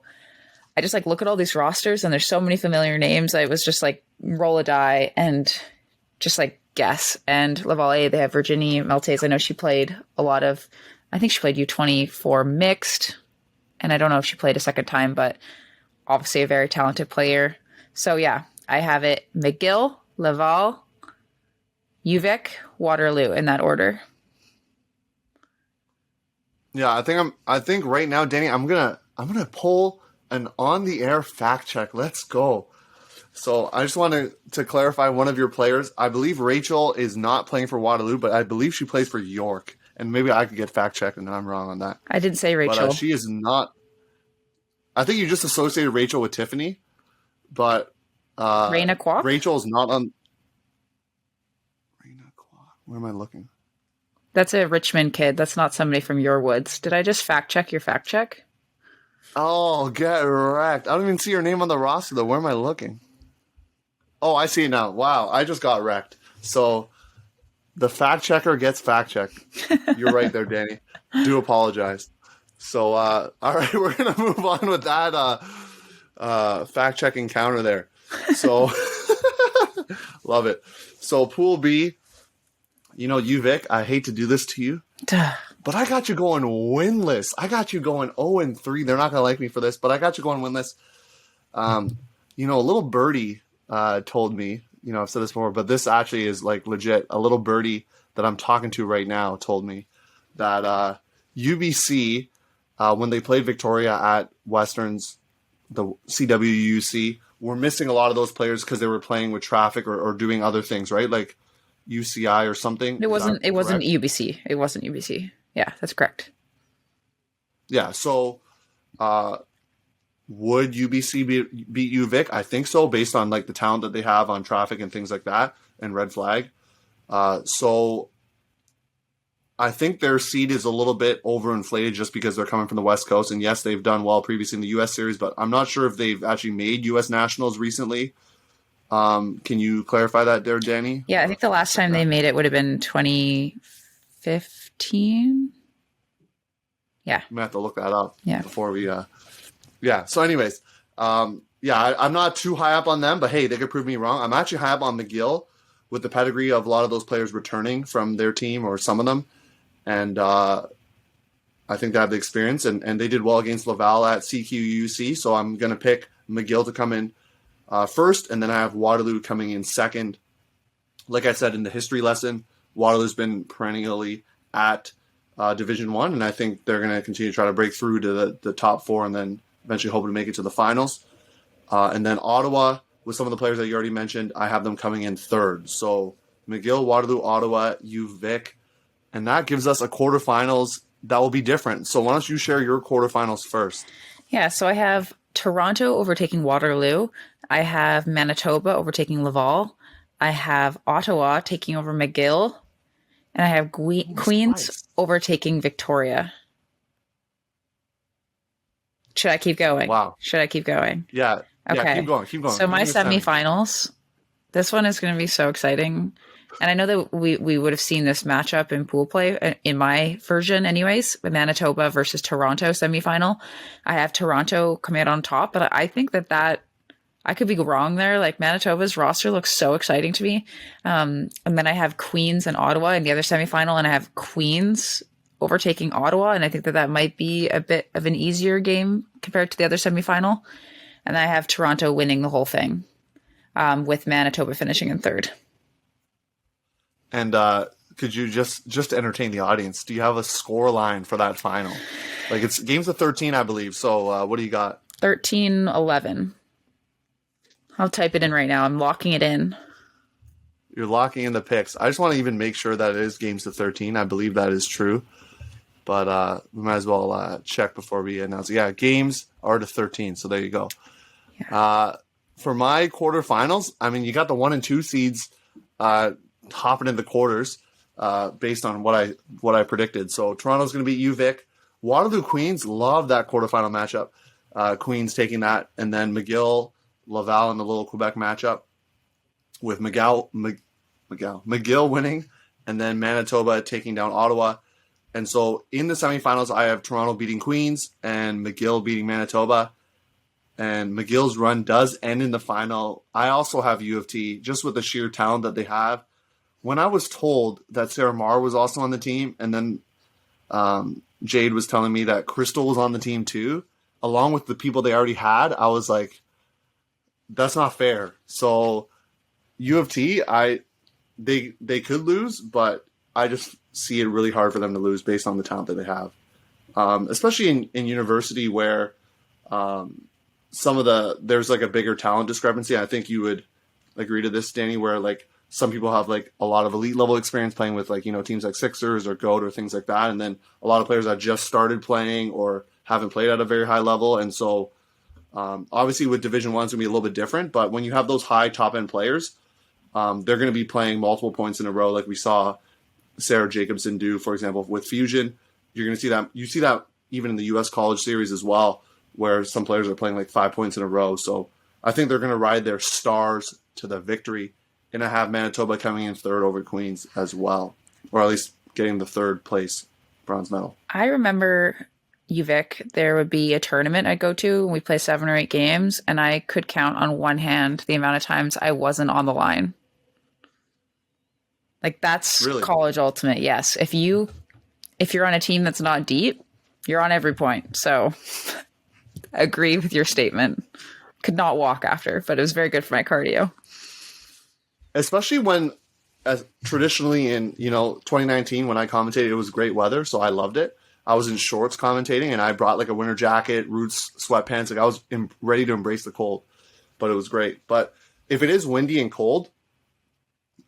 C: I just look at all these rosters and there's so many familiar names. I was just roll a die and just guess. And Laval A, they have Virginie Maltese. I know she played I think she played U24 mixed. And I don't know if she played a second time, but obviously a very talented player. So yeah, I have it McGill, Laval, UVic, Waterloo in that order. Yeah, I think right now, Danny, I'm gonna pull an on the air fact check. Let's go. So I just wanted to clarify one of your players. I believe Rachel is not playing for Waterloo, but I believe she plays for York. And maybe I could get fact checked and I'm wrong on that.
F: I didn't say Rachel.
C: But she is not. I think you just associated Rachel with Tiffany, but
F: Raina Kwok?
C: Rachel is not on. Raina Kwok. Where am I looking?
F: That's a Richmond kid. That's not somebody from your woods. Did I just fact check your fact check?
C: Oh, get wrecked. I don't even see her name on the roster, though. Where am I looking? Oh, I see it now. Wow, I just got wrecked. So the fact checker gets fact checked. You're right there, Danny. Do apologize. So, all right, we're going to move on with that fact check encounter there. So, love it. So, Pool B, UVic, I hate to do this to you, but I got you going winless. I got you going 0-3. They're not going to like me for this, but I got you going winless. A little birdie told me, I've said this before, but this actually is like legit. A little birdie that I'm talking to right now told me that UBC, when they played Victoria at Westerns, the CUUC, were missing a lot of those players because they were playing with traffic or doing other things, right? Like UCI or something.
F: It wasn't UBC. It wasn't UBC. Yeah, that's correct.
C: Yeah, so would UBC beat UVic? I think so, based on like the talent that they have on traffic and things like that and red flag. So I think their seed is a little bit overinflated just because they're coming from the West Coast. And yes, they've done well previously in the U.S. series, but I'm not sure if they've actually made U.S. nationals recently. Can you clarify that there, Danie?
F: Yeah, I think the last time they made it would have been 2015. Yeah.
C: I'm going to have to look that up before we... Yeah, so anyways, I'm not too high up on them, but hey, they could prove me wrong. I'm actually high up on McGill with the pedigree of a lot of those players returning from their team or some of them. And I think they have the experience, and they did well against Laval at CUUC, so I'm going to pick McGill to come in first, and then I have Waterloo coming in second. Like I said in the history lesson, Waterloo's been perennially at Division 1, and I think they're going to continue to try to break through to the top four and then eventually hoping to make it to the finals. And then Ottawa, with some of the players that you already mentioned, I have them coming in third. So McGill, Waterloo, Ottawa, UVic, and that gives us a quarterfinals that will be different. So why don't you share your quarterfinals first?
F: Yeah, so I have Toronto overtaking Waterloo. I have Manitoba overtaking Laval. I have Ottawa taking over McGill. And I have Queens overtaking Victoria. Should I keep going?
C: Wow.
F: Should I keep going?
C: Yeah.
F: Okay.
C: Yeah, keep going.
F: So my semifinals, this one is going to be so exciting. And I know that we would have seen this matchup in pool play in my version anyways, with Manitoba versus Toronto semifinal. I have Toronto coming out on top, but I think that I could be wrong there. Like Manitoba's roster looks so exciting to me. And then I have Queens and Ottawa in the other semifinal, and I have Queens overtaking Ottawa. And I think that might be a bit of an easier game compared to the other semifinal. And I have Toronto winning the whole thing, with Manitoba finishing in third.
C: And could you just entertain the audience? Do you have a score line for that final? Like it's games of 13, I believe. So what do you got?
F: 13-11. I'll type it in right now. I'm locking it in.
C: You're locking in the picks. I just want to even make sure that it is games to 13. I believe that is true. But we might as well check before we announce it. Yeah, games are to 13. So there you go. Yeah. For my quarterfinals, I mean, you got the 1 and 2 seeds hopping in the quarters based on what I predicted. So Toronto's going to beat UVic. Waterloo Queens, love that quarterfinal matchup. Queens taking that, and then McGill, Laval in the little Quebec matchup with McGill winning, and then Manitoba taking down Ottawa. And so in the semifinals, I have Toronto beating Queens and McGill beating Manitoba. And McGill's run does end in the final. I also have U of T, just with the sheer talent that they have. When I was told that Sarah Marr was also on the team, and then Jade was telling me that Crystal was on the team too, along with the people they already had, I was like, that's not fair. So U of T, they could lose, but I just see it really hard for them to lose based on the talent that they have. especially in university where there's like a bigger talent discrepancy. I think you would agree to this, Danie, where like some people have like a lot of elite level experience playing with like, teams like Sixers or GOAT or things like that. And then a lot of players that just started playing or haven't played at a very high level. And so obviously with Division I, it's going to be a little bit different. But when you have those high top end players, they're going to be playing multiple points in a row, like we saw Sarah Jacobson do, for example, with Fusion. You're going to see that. You see that even in the U.S. College Series as well, where some players are playing like 5 points in a row. So I think they're going to ride their stars to the victory. And I have Manitoba coming in third over Queens as well, or at least getting the third place bronze medal.
F: I remember UVic, there would be a tournament I'd go to, and we play 7 or 8 games, and I could count on one hand the amount of times I wasn't on the line. Like, that's really college ultimate. Yes. If you're on a team that's not deep, you're on every point. So I agree with your statement. Could not walk after, but it was very good for my cardio.
C: Especially when, as traditionally in 2019 when I commentated, it was great weather, so I loved it. I was in shorts commentating, and I brought like a winter jacket, Roots sweatpants. Like I was ready to embrace the cold, but it was great. But if it is windy and cold,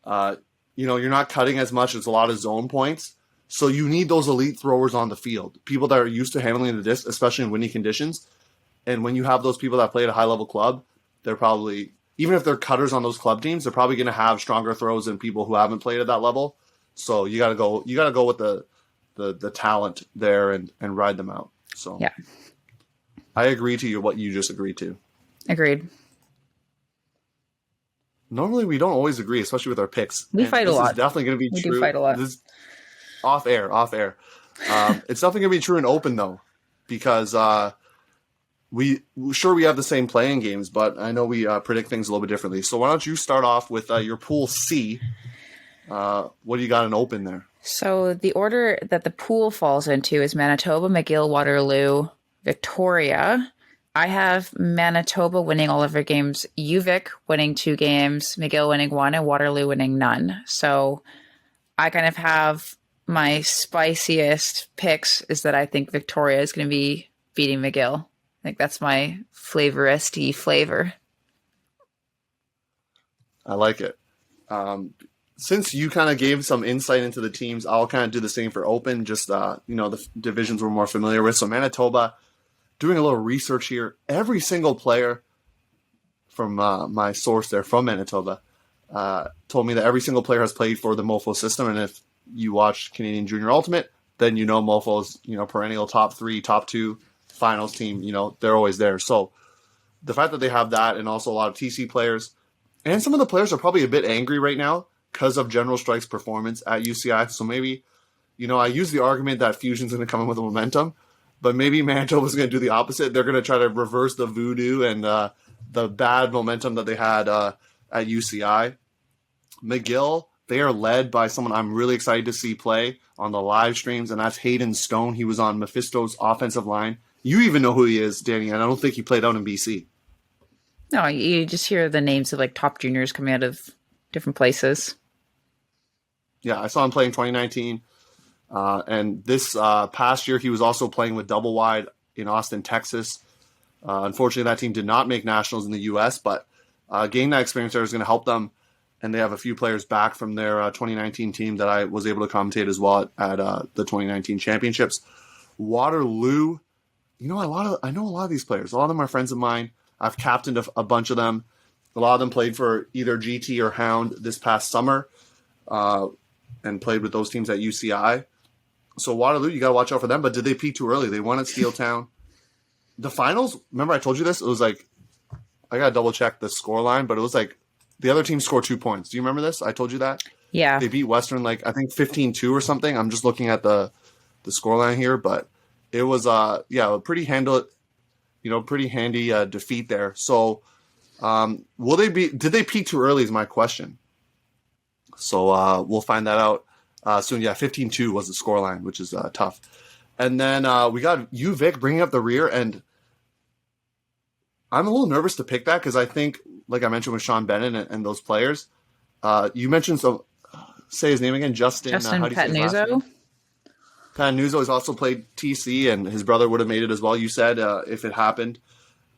C: you're not cutting as much. It's a lot of zone points, so you need those elite throwers on the field, people that are used to handling the disc, especially in windy conditions. And when you have those people that play at a high level club, they're probably, even if they're cutters on those club teams, they're probably going to have stronger throws than people who haven't played at that level. So you got to go with the talent there and ride them out. So
F: yeah,
C: I agree to what you just agreed to.
F: Agreed.
C: Normally we don't always agree, especially with our picks.
F: We fight a lot.
C: This is definitely going to be true.
F: We do fight a lot.
C: This is off air. It's definitely going to be true in open though, because we have the same playing games, but I know we predict things a little bit differently. So why don't you start off with your Pool C? What do you got in open there?
F: So the order that the pool falls into is Manitoba, McGill, Waterloo, Victoria. I have Manitoba winning all of their games, UVic winning 2 games, McGill winning 1, and Waterloo winning none. So I kind of have my spiciest picks is that I think Victoria is going to be beating McGill. I think that's my flavor-esty flavor.
C: I like it. Since you kind of gave some insight into the teams, I'll kind of do the same for open, just, the divisions we're more familiar with. So Manitoba, doing a little research here, every single player from my source there from Manitoba told me that every single player has played for the MoFo system. And if you watch Canadian Junior Ultimate, then MoFo's, perennial top 3, top 2 finals team, they're always there. So the fact that they have that, and also a lot of TC players, and some of the players are probably a bit angry right now because of General Strike's performance at UCI. So maybe, I use the argument that Fusion's going to come in with a momentum, but maybe Manitoba's going to do the opposite. They're going to try to reverse the voodoo and the bad momentum that they had at UCI. McGill, they are led by someone I'm really excited to see play on the live streams, and that's Hayden Stone. He was on Mephisto's offensive line. You even know who he is, Danie, and I don't think he played out in BC.
F: No, you just hear the names of like top juniors coming out of different places.
C: Yeah, I saw him play in 2019. And this past year, he was also playing with Double Wide in Austin, Texas. Unfortunately, that team did not make nationals in the U.S., but gaining that experience there is going to help them. And they have a few players back from their 2019 team that I was able to commentate as well at the 2019 championships. Waterloo, I know a lot of these players. A lot of them are friends of mine. I've captained a bunch of them. A lot of them played for either GT or Hound this past summer and played with those teams at UCI. So Waterloo, you got to watch out for them. But did they peak too early? They won at Steeltown. The finals, remember I told you this? It was like, I got to double check the score line, but it was like the other team scored 2 points. Do you remember this? I told you that?
F: Yeah.
C: They beat Western I think 15-2 or something. I'm just looking at the score line here, but it was a pretty handy defeat there. So did they peak too early is my question. So we'll find that out soon. Yeah, 15-2 was the scoreline, which is tough. And then we got UVic bringing up the rear, and I'm a little nervous to pick that because I think, like I mentioned with Sean Bennett and those players, you mentioned say his name again, Justin
F: Petnuzzo.
C: Panuzo has also played TC, and his brother would have made it as well, you said, if it happened.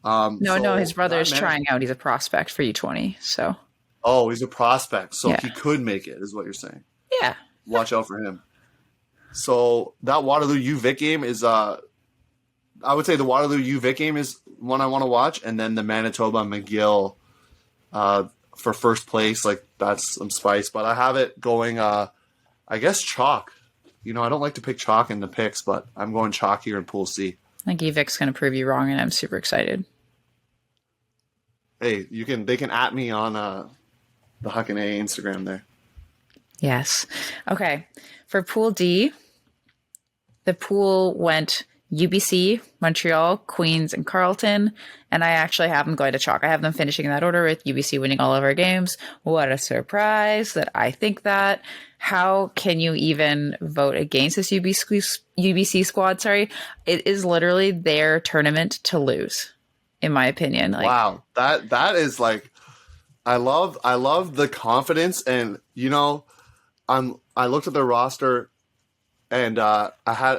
F: No, his brother is trying out. He's a prospect for U20, so.
C: Oh, he's a prospect, so he could make it, is what you're saying.
F: Yeah.
C: Watch out for him. So that Waterloo UVic game is, I would say the Waterloo UVic game is one I want to watch, and then the Manitoba McGill for first place. Like, that's some spice, but I have it going, I guess, chalk. I don't like to pick chalk in the picks, but I'm going chalk here in Pool C.
F: I think UVic's going to prove you wrong, and I'm super excited.
C: Hey, they can at me on the Huckin A Instagram there.
F: Yes. Okay. For Pool D, the pool went UBC, Montreal, Queens, and Carleton. And I actually have them going to chalk. I have them finishing in that order with UBC winning all of our games. What a surprise that I think that. How can you even vote against this UBC squad? Sorry. It is literally their tournament to lose, in my opinion.
C: Wow. That is like, I love the confidence. And, I looked at their roster, and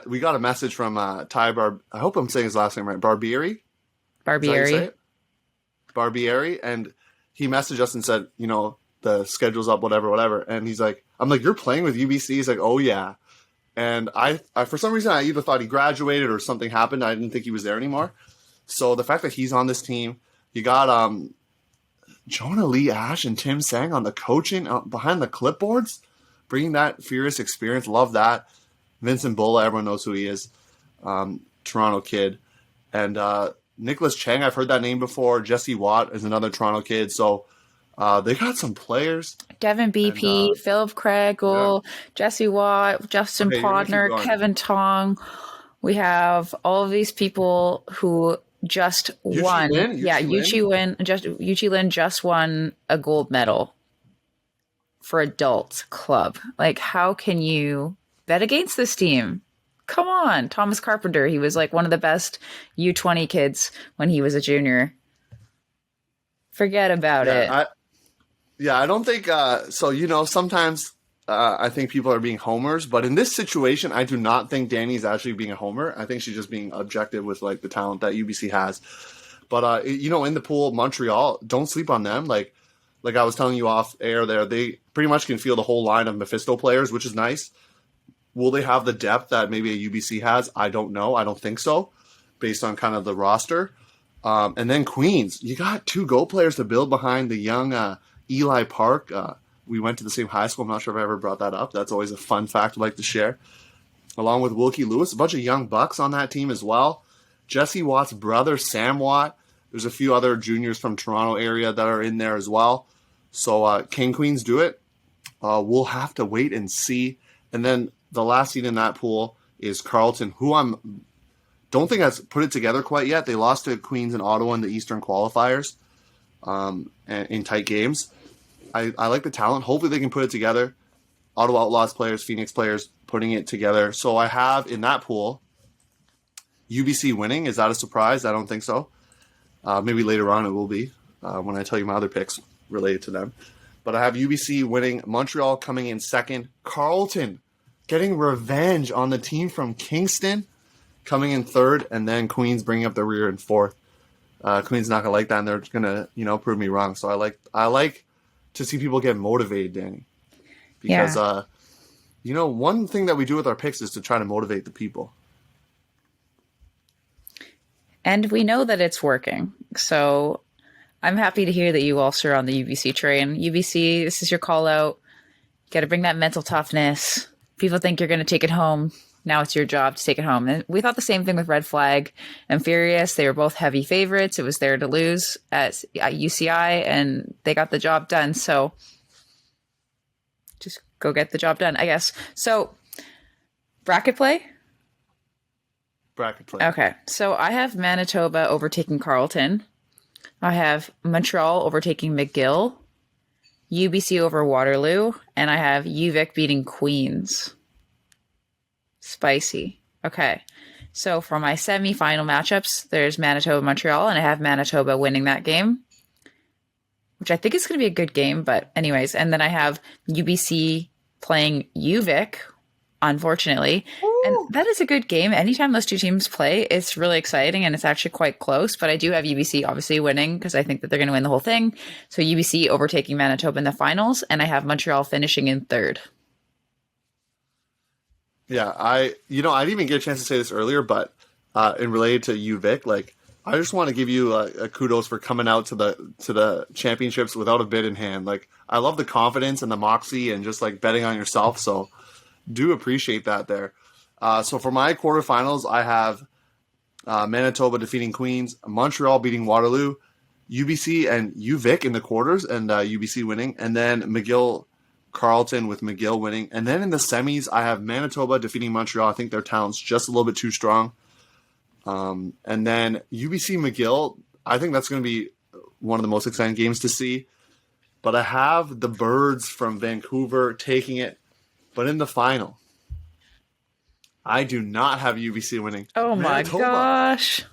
C: we got a message from Ty I hope I'm saying his last name right. Barbieri, and he messaged us and said, the schedule's up, whatever. And he's like, I'm like, you're playing with UBC? He's like, oh yeah. And I for some reason I either thought he graduated or something happened. I didn't think he was there anymore. So the fact that he's on this team, you got Jonah Lee Ash and Tim Sang on the coaching behind the clipboards, bringing that furious experience. Love that. Vincent Bulla, everyone knows who he is. Toronto kid. And Nicholas Chang, I've heard that name before. Jesse Watt is another Toronto kid. So they got some players.
F: Devin BP, and, Philip Craigle, Jesse Watt, Justin Podner, Kevin Tong. We have all of these people who just won. UCI Lin just won a gold medal for adult club. Like, how can you bet against this team? Come on. Thomas Carpenter, he was like one of the best U20 kids when he was a junior. Forget about it.
C: I don't think so. Sometimes I think people are being homers, but in this situation, I do not think Danie's actually being a homer. I think she's just being objective with like the talent that UBC has. But in the pool, Montreal, don't sleep on them. Like I was telling you off air there, they pretty much can field the whole line of Mephisto players, which is nice. Will they have the depth that maybe a UBC has? I don't know. I don't think so, based on kind of the roster. And then Queens, you got two Go players to build behind the young Eli Park. We went to the same high school. I'm not sure if I ever brought that up. That's always a fun fact I'd like to share. Along with Wilkie Lewis, a bunch of young bucks on that team as well. Jesse Watt's brother, Sam Watt. There's a few other juniors from Toronto area that are in there as well. So can Queens do it? We'll have to wait and see. And then the last seed in that pool is Carleton, who don't think has put it together quite yet. They lost to Queens and Ottawa in the Eastern qualifiers in tight games. I like the talent. Hopefully they can put it together. Ottawa Outlaws players, Phoenix players putting it together. So I have in that pool UBC winning. Is that a surprise? I don't think so. Maybe later on it will be when I tell you my other picks related to them. But I have UBC winning, Montreal coming in second, Carleton getting revenge on the team from Kingston coming in third, and then Queens bringing up the rear in fourth. Queens not gonna like that, and they're gonna prove me wrong. So I like to see people get motivated, Danie, because one thing that we do with our picks is to try to motivate the people.
F: And we know that it's working. So I'm happy to hear that you also are on the UBC train. UBC, this is your call out. You got to bring that mental toughness. People think you're going to take it home. Now it's your job to take it home. And we thought the same thing with Red Flag and Furious. They were both heavy favorites. It was there to lose at UCI, and they got the job done. So just go get the job done, I guess. So bracket play?
C: Bracket play.
F: Okay. So I have Manitoba overtaking Carleton. I have Montreal overtaking McGill, UBC over Waterloo, and I have UVic beating Queens. Spicy. Okay. So for my semi-final matchups, there's Manitoba, Montreal, and I have Manitoba winning that game, which I think is going to be a good game, but anyways. And then I have UBC playing UVic, unfortunately. And that is a good game. Anytime those two teams play, it's really exciting and it's actually quite close. But I do have UBC obviously winning because I think that they're going to win the whole thing. So UBC overtaking Manitoba in the finals, and I have Montreal finishing in third.
C: Yeah, I didn't even get a chance to say this earlier, but in related to you, Vic, like I just want to give you a kudos for coming out to the championships without a bid in hand. Like I love the confidence and the moxie and just like betting on yourself. So do appreciate that there. So for my quarterfinals, I have Manitoba defeating Queens, Montreal beating Waterloo, UBC and UVic in the quarters, and UBC winning, and then McGill Carleton with McGill winning. And then in the semis, I have Manitoba defeating Montreal. I think their talent's just a little bit too strong. And then UBC McGill, I think that's going to be one of the most exciting games to see. But I have the Birds from Vancouver taking it. But in the final, I do not have UBC winning.
F: Oh my gosh.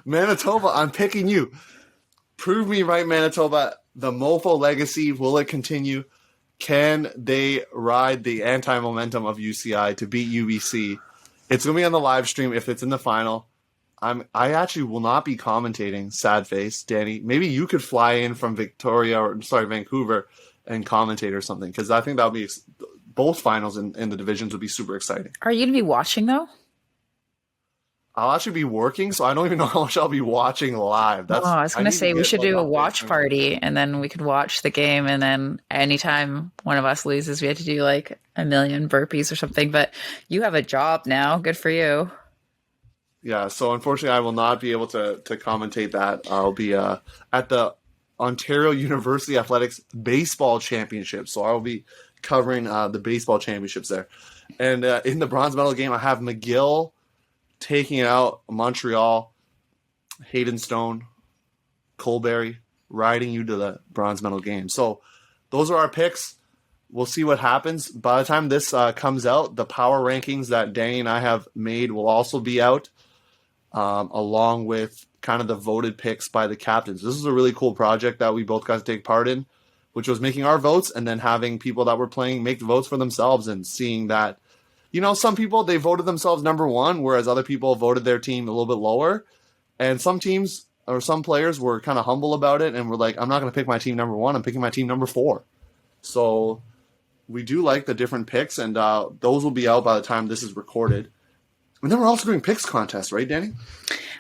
C: Manitoba, I'm picking you. Prove me right, Manitoba. The Mofo legacy, will it continue? Can they ride the anti-momentum of UCI to beat UBC? It's going to be on the live stream if it's in the final. I actually will not be commentating, sad face, Danie. Maybe you could fly in from Vancouver and commentate or something, because I think that would be both finals in the divisions would be super exciting.
F: Are you going to be watching though?
C: I'll actually be working, so I don't even know how much I'll be watching live.
F: I was going to say we should do a watch party, and then we could watch the game, and then anytime one of us loses, we had to do like a million burpees or something. But you have a job now. Good for you.
C: Yeah, so unfortunately, I will not be able to commentate that. I'll be at the Ontario University Athletics Baseball Championship, so I'll be covering the baseball championships there. And in the bronze medal game, I have McGill taking out Montreal, Hayden Stone, Colberry, riding you to the bronze medal game. So those are our picks. We'll see what happens. By the time this comes out, the power rankings that Danie and I have made will also be out, along with kind of the voted picks by the captains. This is a really cool project that we both got to take part in, which was making our votes and then having people that were playing make the votes for themselves and seeing that, you know, some people, they voted themselves number one, whereas other people voted their team a little bit lower. And some teams or some players were kind of humble about it and were like, I'm not going to pick my team number one. I'm picking my team number 4. So we do like the different picks, and those will be out by the time this is recorded. And then we're also doing picks contest, right, Danie?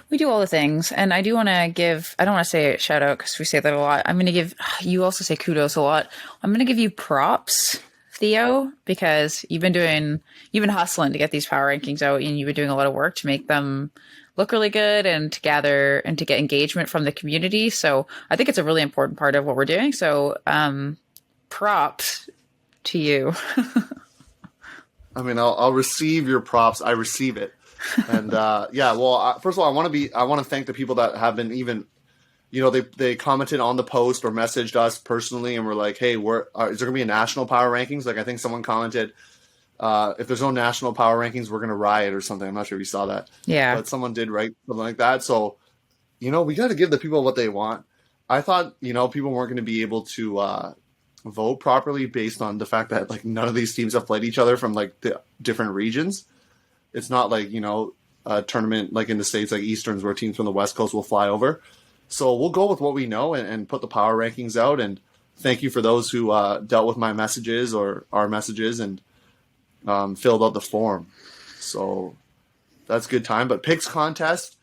F: We do all the things. And I do want to give, I don't want to say a shout out because we say that a lot. I'm going to give, you also say kudos a lot. I'm going to give you props, Theo, because you've been hustling to get these power rankings out, and you've been doing a lot of work to make them look really good and to gather and to get engagement from the community. So I think it's a really important part of what we're doing. So props to you.
C: I mean, I'll receive your props. I receive it. And first of all, I want to thank the people that have been even, you know, they commented on the post or messaged us personally and were like, hey, is there going to be a national power rankings? Like, I think someone commented, if there's no national power rankings, we're going to riot or something. I'm not sure if you saw that.
F: Yeah.
C: But someone did write something like that. So, you know, we got to give the people what they want. I thought, you know, people weren't going to be able to vote properly based on the fact that, like, none of these teams have played each other from, like, the different regions. It's not like, you know, a tournament like in the States, like Easterns, where teams from the West Coast will fly over. So we'll go with what we know and put the power rankings out. And thank you for those who dealt with my messages or our messages and filled out the form. So that's a good time. But picks contest,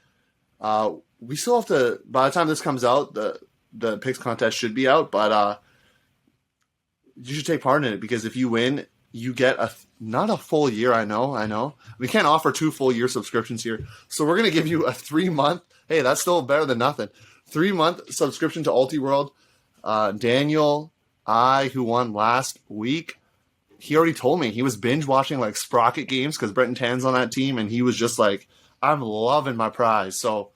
C: we still have to, by the time this comes out, the picks contest should be out. But you should take part in it, because if you win, you get not a full year. I know. We can't offer 2 full year subscriptions here. So we're going to give you a 3-month. Hey, that's still better than nothing. 3-month subscription to Ultiworld. Daniel, who won last week, he already told me he was binge watching like Sprocket games because Brenton Tan's on that team. And he was just like, I'm loving my prize. So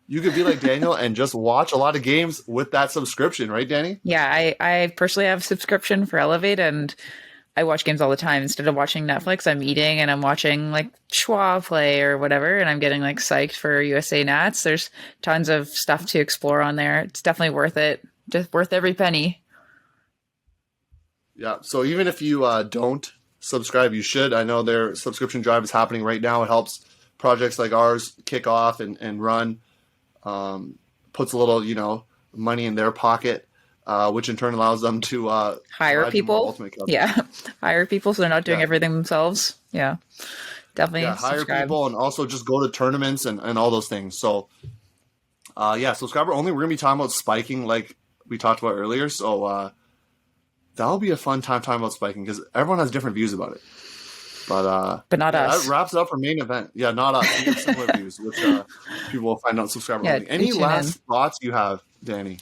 C: you could be like Daniel and just watch a lot of games with that subscription. Right, Danie?
F: Yeah, I personally have a subscription for Elevate, and I watch games all the time. Instead of watching Netflix, I'm eating and I'm watching like Schwa play or whatever, and I'm getting like psyched for USA Nats. There's tons of stuff to explore on there. It's definitely worth it. Just worth every penny.
C: Yeah. So even if you don't subscribe, you should. I know their subscription drive is happening right now. It helps projects like ours kick off and run. Puts a little, money in their pocket, which in turn allows them to
F: hire people. Yeah, hire people so they're not doing everything themselves. Yeah, definitely.
C: Hire
F: subscribe.
C: people and also just go to tournaments and all those things. So, subscriber only. We're gonna be talking about spiking like we talked about earlier. So that'll be a fun time talking about spiking because everyone has different views about it. But
F: not us.
C: That wraps it up for main event. Yeah, not us. We have similar views, which people will find out subscriber only. Any last thoughts you have, Danie?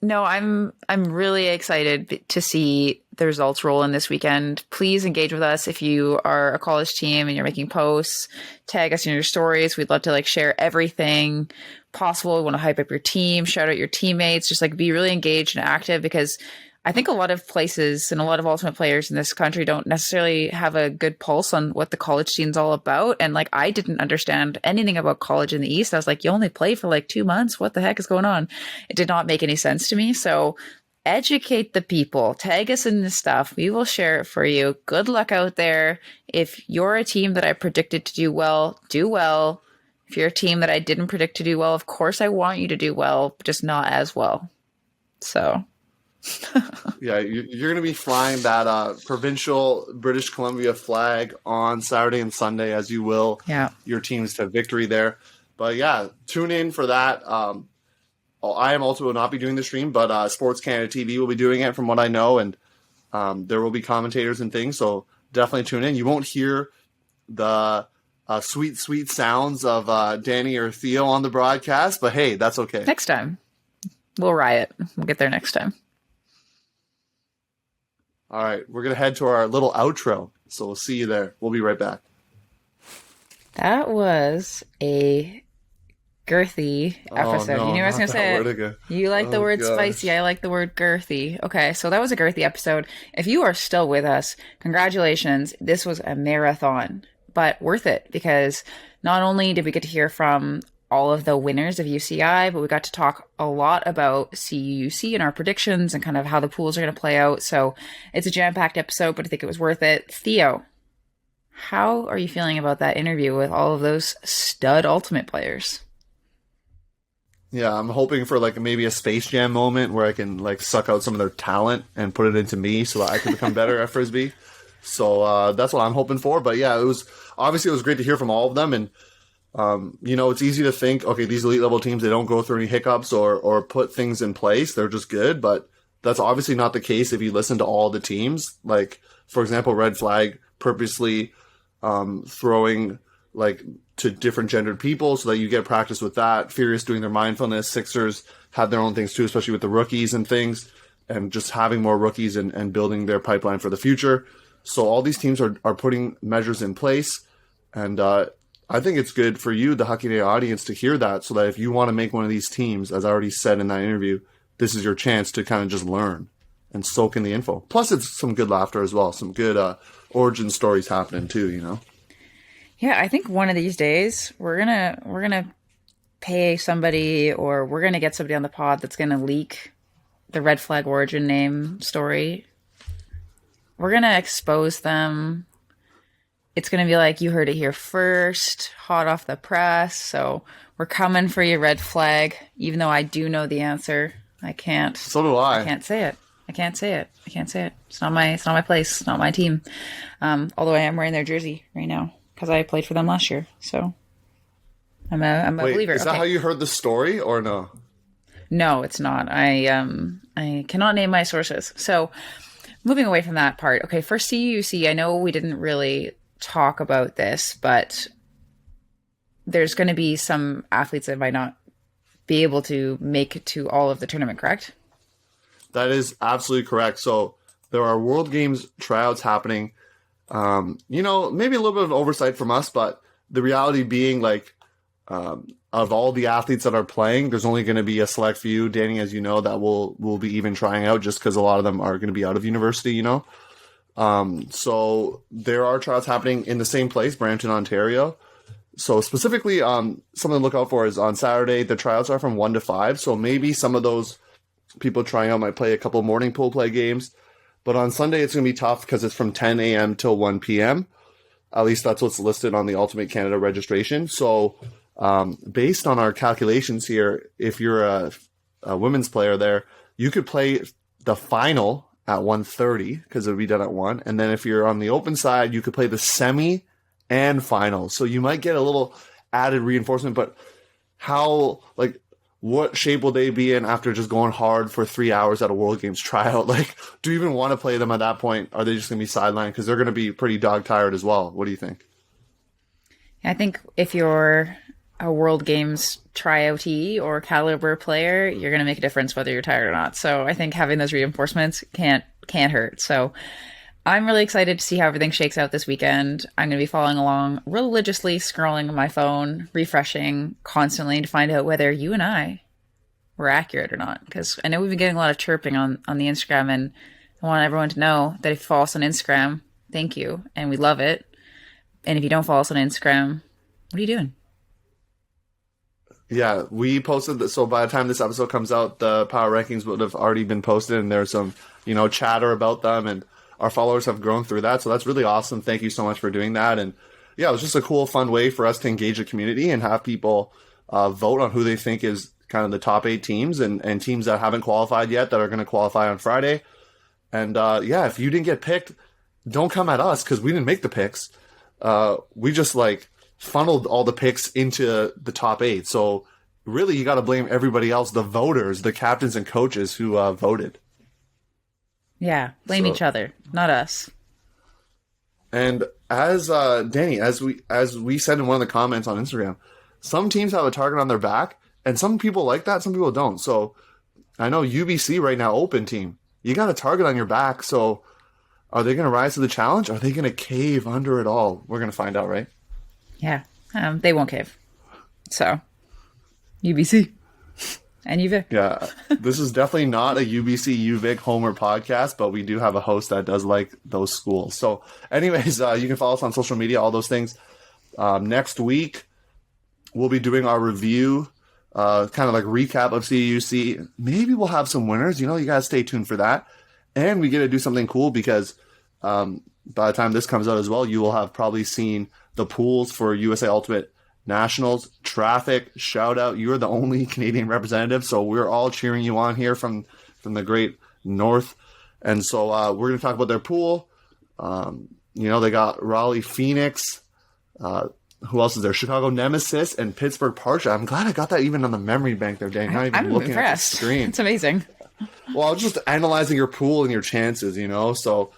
F: No, I'm really excited to see the results roll in this weekend. Please engage with us if you are a college team and you're making posts. Tag us in your stories. We'd love to share everything possible. We want to hype up your team, shout out your teammates, just be really engaged and active because I think a lot of places and a lot of ultimate players in this country don't necessarily have a good pulse on what the college scene's all about. And I didn't understand anything about college in the East. I was like, you only play for 2 months. What the heck is going on? It did not make any sense to me. So educate the people, tag us in this stuff. We will share it for you. Good luck out there. If you're a team that I predicted to do well, do well. If you're a team that I didn't predict to do well, of course I want you to do well, just not as well. So...
C: Yeah, you're going to be flying that provincial British Columbia flag on Saturday and Sunday, as you will your teams to victory there. But yeah, tune in for that. I am also will not be doing the stream, but Sports Canada TV will be doing it from what I know, and there will be commentators and things, so definitely tune in. You won't hear the sweet, sweet sounds of Danie or Theo on the broadcast, but hey, that's okay.
F: Next time. We'll riot. We'll get there next time.
C: All right, we're going to head to our little outro, so we'll see you there. We'll be right back.
F: That was a girthy episode.
C: No,
F: you knew I was going to say it. You like the word spicy. I like the word girthy. Okay, so that was a girthy episode. If you are still with us, congratulations. This was a marathon, but worth it because not only did we get to hear from all of the winners of UCI, but we got to talk a lot about CUUC and our predictions and kind of how the pools are going to play out. So it's a jam-packed episode, but I think it was worth it. Theo, how are you feeling about that interview with all of those stud Ultimate players?
C: Yeah, I'm hoping for maybe a Space Jam moment where I can suck out some of their talent and put it into me so that I can become better at Frisbee. So that's what I'm hoping for. But yeah, it was great to hear from all of them. And it's easy to think, okay, these elite level teams, they don't go through any hiccups or put things in place. They're just good. But that's obviously not the case if you listen to all the teams. For example, Red Flag purposely throwing to different gendered people so that you get practice with that. Furious doing their mindfulness. Sixers have their own things too, especially with the rookies and things, and just having more rookies and building their pipeline for the future. So all these teams are putting measures in place. And I think it's good for you, the Huckin audience, to hear that so that if you want to make one of these teams, as I already said in that interview, this is your chance to kind of just learn and soak in the info. Plus, it's some good laughter as well. Some good origin stories happening too,
F: Yeah, I think one of these days we're gonna pay somebody, or we're gonna get somebody on the pod that's gonna leak the Red Flag origin name story. We're gonna expose them. It's gonna be like, you heard it here first, hot off the press. So we're coming for you, Red Flag. Even though I do know the answer, I can't.
C: So do I.
F: I can't say it. It's not my place. It's not my team. Although I am wearing their jersey right now because I played for them last year. So I'm a believer.
C: Is that how you heard the story or no?
F: No, it's not. I cannot name my sources. So moving away from that part. Okay, for CUC, I know we didn't really talk about this, but there's going to be some athletes that might not be able to make it to all of the tournament, correct?
C: That is absolutely correct. So there are World Games tryouts happening. Maybe a little bit of oversight from us, but the reality being of all the athletes that are playing, there's only going to be a select few, Danie, as you know, that will be even trying out just because a lot of them are going to be out of university, So there are trials happening in the same place, Brampton, Ontario. So specifically, something to look out for is on Saturday, the tryouts are from 1 to 5. So maybe some of those people trying out might play a couple morning pool play games. But on Sunday, it's going to be tough because it's from 10 a.m. till 1 p.m. At least that's what's listed on the Ultimate Canada registration. So based on our calculations here, if you're a women's player there, you could play the final at 1:30 because it would be done at 1. And then if you're on the open side, you could play the semi and final. So you might get a little added reinforcement, but what shape will they be in after just going hard for 3 hours at a World Games tryout? Like, do you even want to play them at that point? Are they just going to be sidelined? Because they're going to be pretty dog tired as well. What do you think?
F: I think if you're a World Games tryoutee or caliber player, you're going to make a difference whether you're tired or not. So I think having those reinforcements can't hurt. So I'm really excited to see how everything shakes out this weekend. I'm going to be following along religiously, scrolling on my phone, refreshing constantly to find out whether you and I were accurate or not. Because I know we've been getting a lot of chirping on the Instagram, and I want everyone to know that if you follow us on Instagram, thank you, and we love it. And if you don't follow us on Instagram, what are you doing?
C: Yeah, we posted that. So by the time this episode comes out, the power rankings would have already been posted, and there's some, chatter about them, and our followers have grown through that. So that's really awesome. Thank you so much for doing that. And yeah, it was just a cool, fun way for us to engage the community and have people vote on who they think is kind of the top 8 teams and teams that haven't qualified yet that are going to qualify on Friday. And if you didn't get picked, don't come at us because we didn't make the picks. We just funneled all the picks into the top 8. So really, you got to blame everybody else, the voters, the captains and coaches who voted.
F: Yeah, blame each other, not us.
C: And as Danie, as we said in one of the comments on Instagram, some teams have a target on their back, and some people like that, some people don't. So I know UBC right now, open team, you got a target on your back. So are they going to rise to the challenge? Are they going to cave under it all? We're going to find out, right?
F: Yeah, they won't cave. So UBC. And UVic.
C: Yeah, this is definitely not a UBC UVic Homer podcast, but we do have a host that does like those schools. So anyways, you can follow us on social media, all those things. Next week, we'll be doing our review, kind of recap of CUUC. Maybe we'll have some winners. You guys stay tuned for that. And we get to do something cool because by the time this comes out as well, you will have probably seen the pools for USA Ultimate Nationals. Traffic, shout out. You're the only Canadian representative, so we're all cheering you on here from the great north. And so we're going to talk about their pool. They got Raleigh Phoenix. Who else is there? Chicago Nemesis and Pittsburgh Parcha. I'm glad I got that even on the memory bank there, Dang.
F: I'm looking impressed.
C: At the screen.
F: It's amazing.
C: Well, I was just analyzing your pool and your chances, So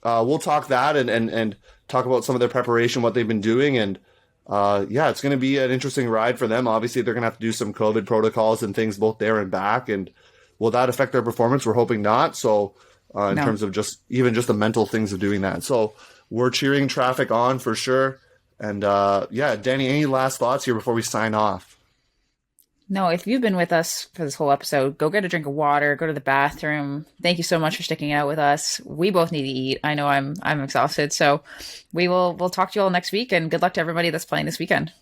C: we'll talk that and talk about some of their preparation, what they've been doing, and it's going to be an interesting ride for them. Obviously, they're going to have to do some COVID protocols and things both there and back. And will that affect their performance? We're hoping not. So in terms of just the mental things of doing that. So we're cheering Traffic on for sure. And Danie, any last thoughts here before we sign off?
F: No, if you've been with us for this whole episode, go get a drink of water, go to the bathroom. Thank you so much for sticking out with us. We both need to eat. I know I'm exhausted. So we'll talk to you all next week, and good luck to everybody that's playing this weekend.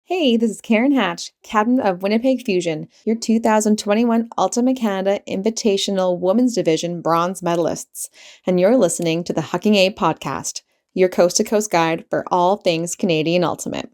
M: Hey, this is Karen Hatch, captain of Winnipeg Fusion, your 2021 Ultimate Canada Invitational Women's Division bronze medalists, and you're listening to the Huckin' A podcast, your coast-to-coast guide for all things Canadian Ultimate.